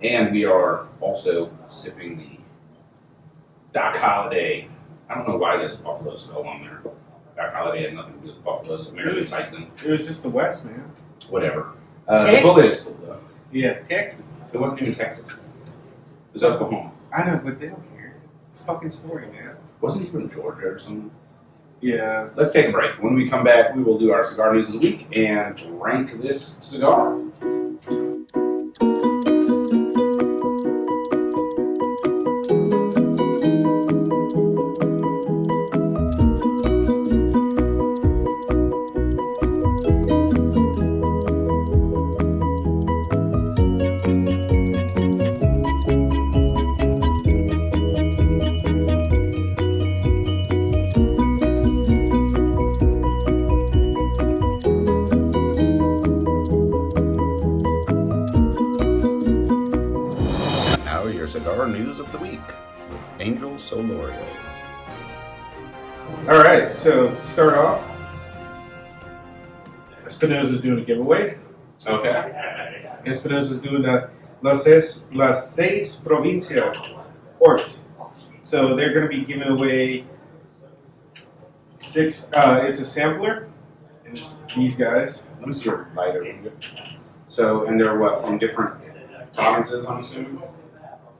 And we are also sipping the Doc Holliday. I don't know why there's a buffalo skull on there. Doc Holliday had nothing to do with buffaloes, American bison, It was just the West, man. whatever. Texas. The bullet is cool, though. Yeah, Texas. It wasn't even Texas. It was Oklahoma. I know, but they don't care. Fucking story, man. Wasn't he from Georgia or something? Yeah. Let's take a break. When we come back, we will do our cigar news of the week and rank this cigar. Cigar news of the week with Angel Solorio. All right, so start off. Espinosa's doing a giveaway. Okay. Espinosa's doing the Las Seis Provincias Ort. So they're going to be giving away 6. It's a sampler, and it's these guys. Let me see your lighter. So, and they're what, from different provinces, I'm assuming?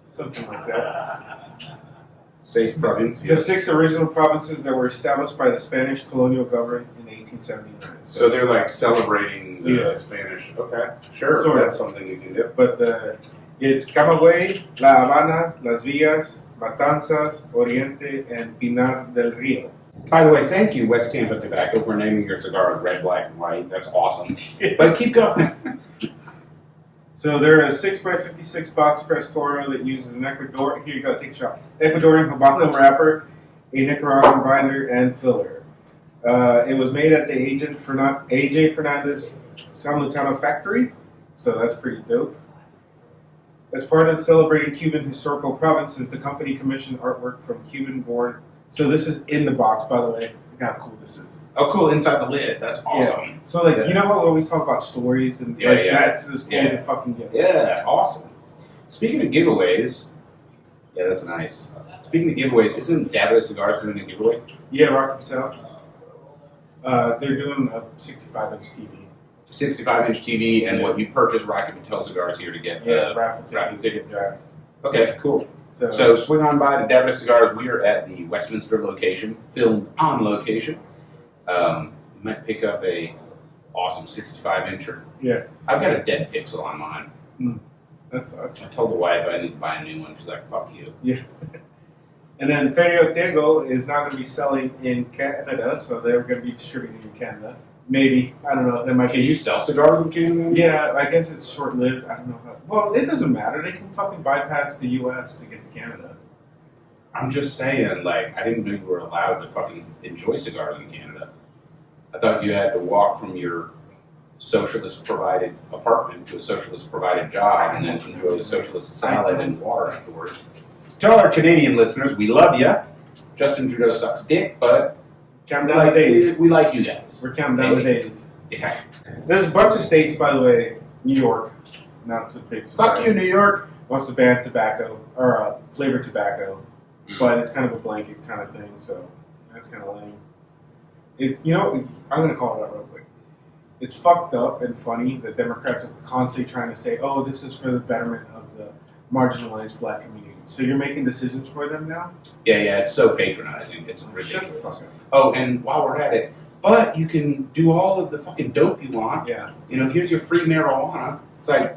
Something like that. Seis provincias. The 6 original provinces that were established by the Spanish colonial government in 1879. So they're like celebrating the Yeah. Spanish. Okay, sure. Sort of. That's something you can do. But it's Camagüey, La Habana, Las Villas, Matanzas, Oriente, and Pinar del Rio. By the way, thank you, West Tampa Tobacco, for naming your cigars red, black, and white. That's awesome. But keep going. So they're a 6x56 box press Toro that uses an Ecuador. Here you go, take a shot. Ecuadorian Habano wrapper, a Nicaraguan binder, and filler. It was made at the AJ Fernandez San Lutano factory, so that's pretty dope. As part of celebrating Cuban historical provinces, the company commissioned artwork from Cuban-born. So this is in the box, by the way. Look how cool this is. Oh, cool! Inside the lid. That's awesome. Yeah. So, like, you know how we always talk about stories and that's as cool as it fucking gets. Yeah, awesome. Speaking of giveaways, yeah, that's nice. Speaking of giveaways, isn't Davida Cigars doing a giveaway? Yeah, Rocky Patel. They're doing a 65-inch TV. 65-inch TV, and what you purchase Rocky Patel Cigars here to get raffle ticket. Yeah. Okay, cool. So swing on by to Davida Cigars. We are at the Westminster location, filmed on location. Might pick up a awesome 65-incher. Yeah. I've got a dead pixel on mine. That sucks. I told the wife I need to buy a new one. She's like, fuck you. Yeah. And then Ferio Tego is not going to be selling in Canada, so they're going to be distributing in Canada. Maybe. I don't know. There might Can be. you sell cigars in Canada? Yeah, I guess it's short-lived. I don't know how. Well, it doesn't matter. They can fucking bypass the U.S. to get to Canada. I'm just saying, like, I didn't know you were allowed to fucking enjoy cigars in Canada. I thought you had to walk from your socialist-provided apartment to a socialist-provided job and then enjoy the socialist salad and water afterwards. To all our Canadian listeners, we love you. Justin Trudeau sucks dick, but Count down the days. we like you guys. We're counting down the days. Yeah. There's a bunch of states, by the way. New York, not so big. Fuck you, New York. Wants to ban tobacco or flavored tobacco, but it's kind of a blanket kind of thing. So that's kind of lame. It's I'm gonna call it out real quick. It's fucked up and funny that Democrats are constantly trying to say, "Oh, this is for the betterment of the marginalized black community." So you're making decisions for them now? Yeah, it's so patronizing. It's ridiculous. Shut the fuck up. Oh, and while we're at it, but you can do all of the fucking dope you want. Yeah. Here's your free marijuana. It's like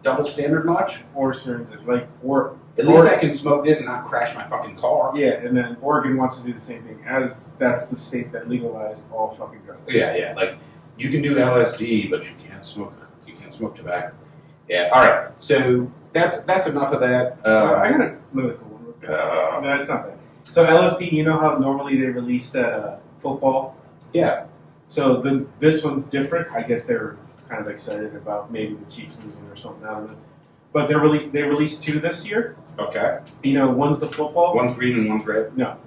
double standard much. Or syringes, like or At least I can smoke this and not crash my fucking car. yeah, and then Oregon wants to do the same thing, as that's the state that legalized all fucking guns. Yeah. Like you can do LSD, but you can't smoke. You can't smoke tobacco. Yeah. All right. So that's enough of that. I got another cool one. No, that's not bad. So LSD, you know how normally they release that football? Yeah. So this one's different. I guess they're kind of excited about maybe the Chiefs losing or something. I don't know. But they released 2 this year. Okay. One's the football. One's green and one's red. No.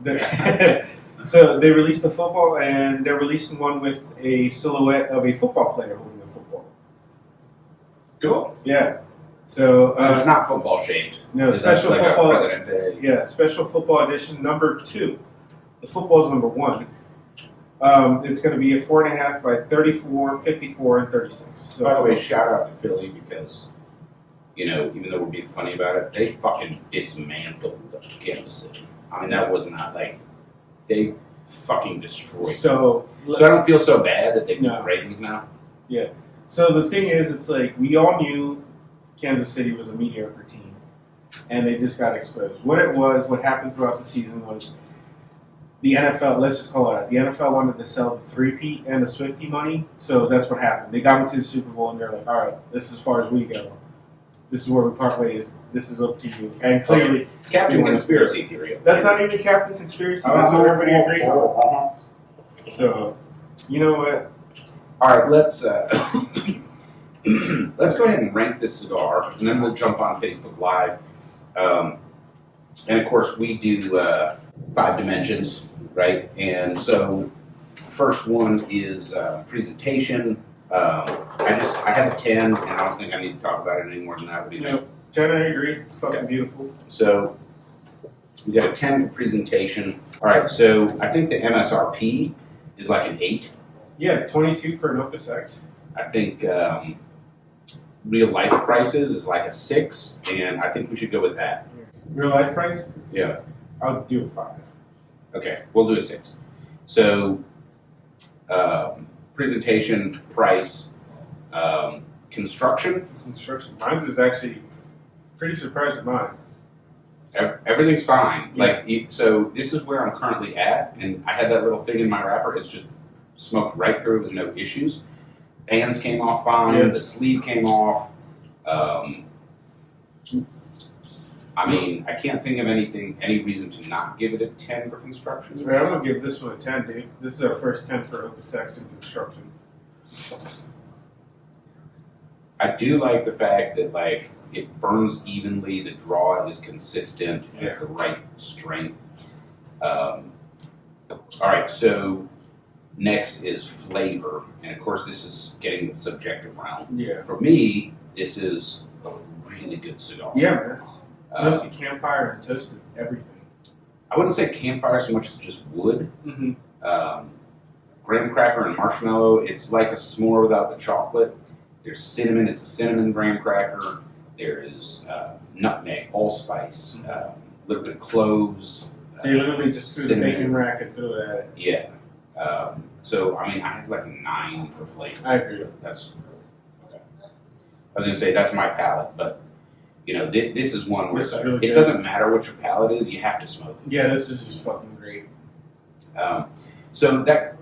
So they released the football, and they're releasing one with a silhouette of a football player holding a football. Cool. Yeah. So It's not football shaped. No, That's special like football. A President Day. Yeah, special football edition number 2. The football's number 1. It's going to be a 4.5 by 34, 54, and 36. So, By the way, shout out to Philly because, even though we're being funny about it, they fucking dismantled Kansas City. I mean, that was not like they fucking destroyed. so I don't feel so bad that they No. beat ratings now. yeah. So the thing is, it's like we all knew Kansas City was a mediocre team, and they just got exposed. What happened throughout the season was the NFL. Let's just call it out. The NFL wanted to sell the 3-peat and the Swiftie money, so that's what happened. They got into the Super Bowl, and they're like, "All right, this is as far as we go. This is where we part ways. This is up to you." And clearly, Captain You wanna- Conspiracy Theory. that's not even Captain Conspiracy. That's what everybody agrees on. So, you know what? All right, let's let's go ahead and rank this cigar, and then we'll jump on Facebook Live. And of course, we do 5 dimensions, right? And so, first one is presentation. I have a 10, and I don't think I need to talk about it any more than that. What do you think? 10, I agree. It's fucking beautiful. So we got a 10 for presentation. All right, so I think the MSRP is like an 8. Yeah, 22 for an Opus X. I think real life prices is like a 6, and I think we should go with that. Real life price? Yeah. I'll do a 5. Okay, we'll do a 6. So presentation, price, construction. Construction. Mine's is actually pretty surprised with mine. Everything's fine. Yeah. So this is where I'm currently at, and I had that little thing in my wrapper. It's just smoked right through with no issues. Bands came off fine. Yeah. The sleeve came off. I mean, I can't think of any reason to not give it a 10 for construction. Man, I'm gonna give this one a 10, dude. This is our first 10 for Opus X in construction. I do like the fact that it burns evenly. The draw is consistent. It has the right strength. All right, so next is flavor, and of course this is getting the subjective realm. Yeah. For me, this is a really good cigar. Yeah, man. Mostly campfire and toasted everything. I wouldn't say campfire so much as just wood. Mm-hmm. Graham cracker and marshmallow. It's like a s'more without the chocolate. There's cinnamon. It's a cinnamon graham cracker. There is nutmeg, allspice, a little bit of cloves. They literally just threw the bacon rack and threw it at it. Yeah. So, I mean, I have like a 9 for flavor. I agree. That's okay. I was going to say that's my palate, but You know, this is one where This is really it good. doesn't matter what your palate is, you have to smoke it. Yeah, this is just fucking great. So that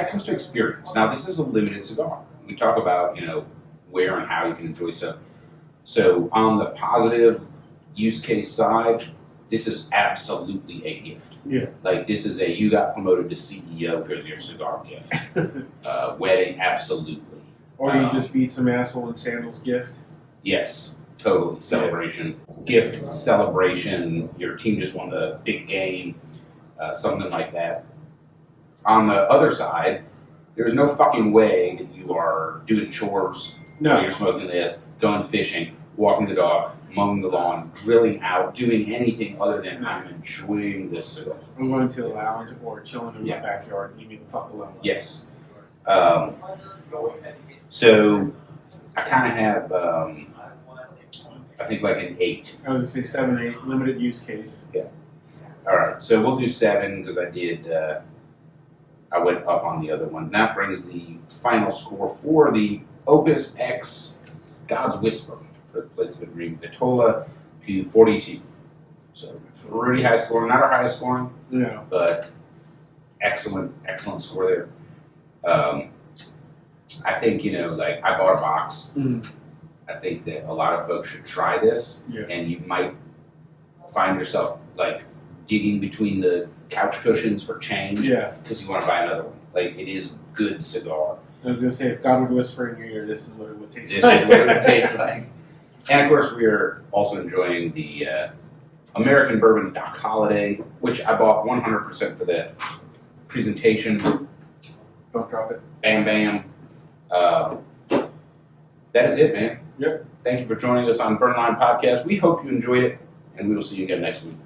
comes to experience. Now, this is a limited cigar. We talk about, you know, where and how you can enjoy stuff. So on the positive use case side, this is absolutely a gift. Yeah. Like, this is you got promoted to CEO, here's your cigar gift. Wedding, absolutely. Or you just beat some asshole in sandals gift. Yes, totally. Celebration, gift, celebration. Your team just won the big game, something like that. On the other side, there's no fucking way that you are doing chores No. while you're smoking this, going fishing, walking the dog, mowing the lawn, grilling out, doing anything other than I'm enjoying this cigar. I'm going to the lounge or chilling in Yeah. my backyard. Leave me the fuck alone. Yes. So I kind of have, I think like an 8. I was going to say 7, 8, limited use case. All right, so we'll do 7 because I went up on the other one. That brings the final score for the Opus X God's Whisper for the place of Green Vitola to 42. So pretty high scoring, not our highest scoring, Yeah. but excellent score there. I think, you know, like I bought a box. Mm. I think that a lot of folks should try this, Yeah. and you might find yourself like digging between the couch cushions for change Yeah. because you want to buy another one. Like, it is good cigar. I was going to say, if God would whisper in your ear, this is what it would taste This like. is what it would taste like. And of course, we are also enjoying the American Bourbon Doc Holiday, which I bought 100% for the presentation. Don't drop it. Bam, bam. That is it, man. Yep. Thank you for joining us on Burn Line Podcast. We hope you enjoyed it, and we will see you again next week.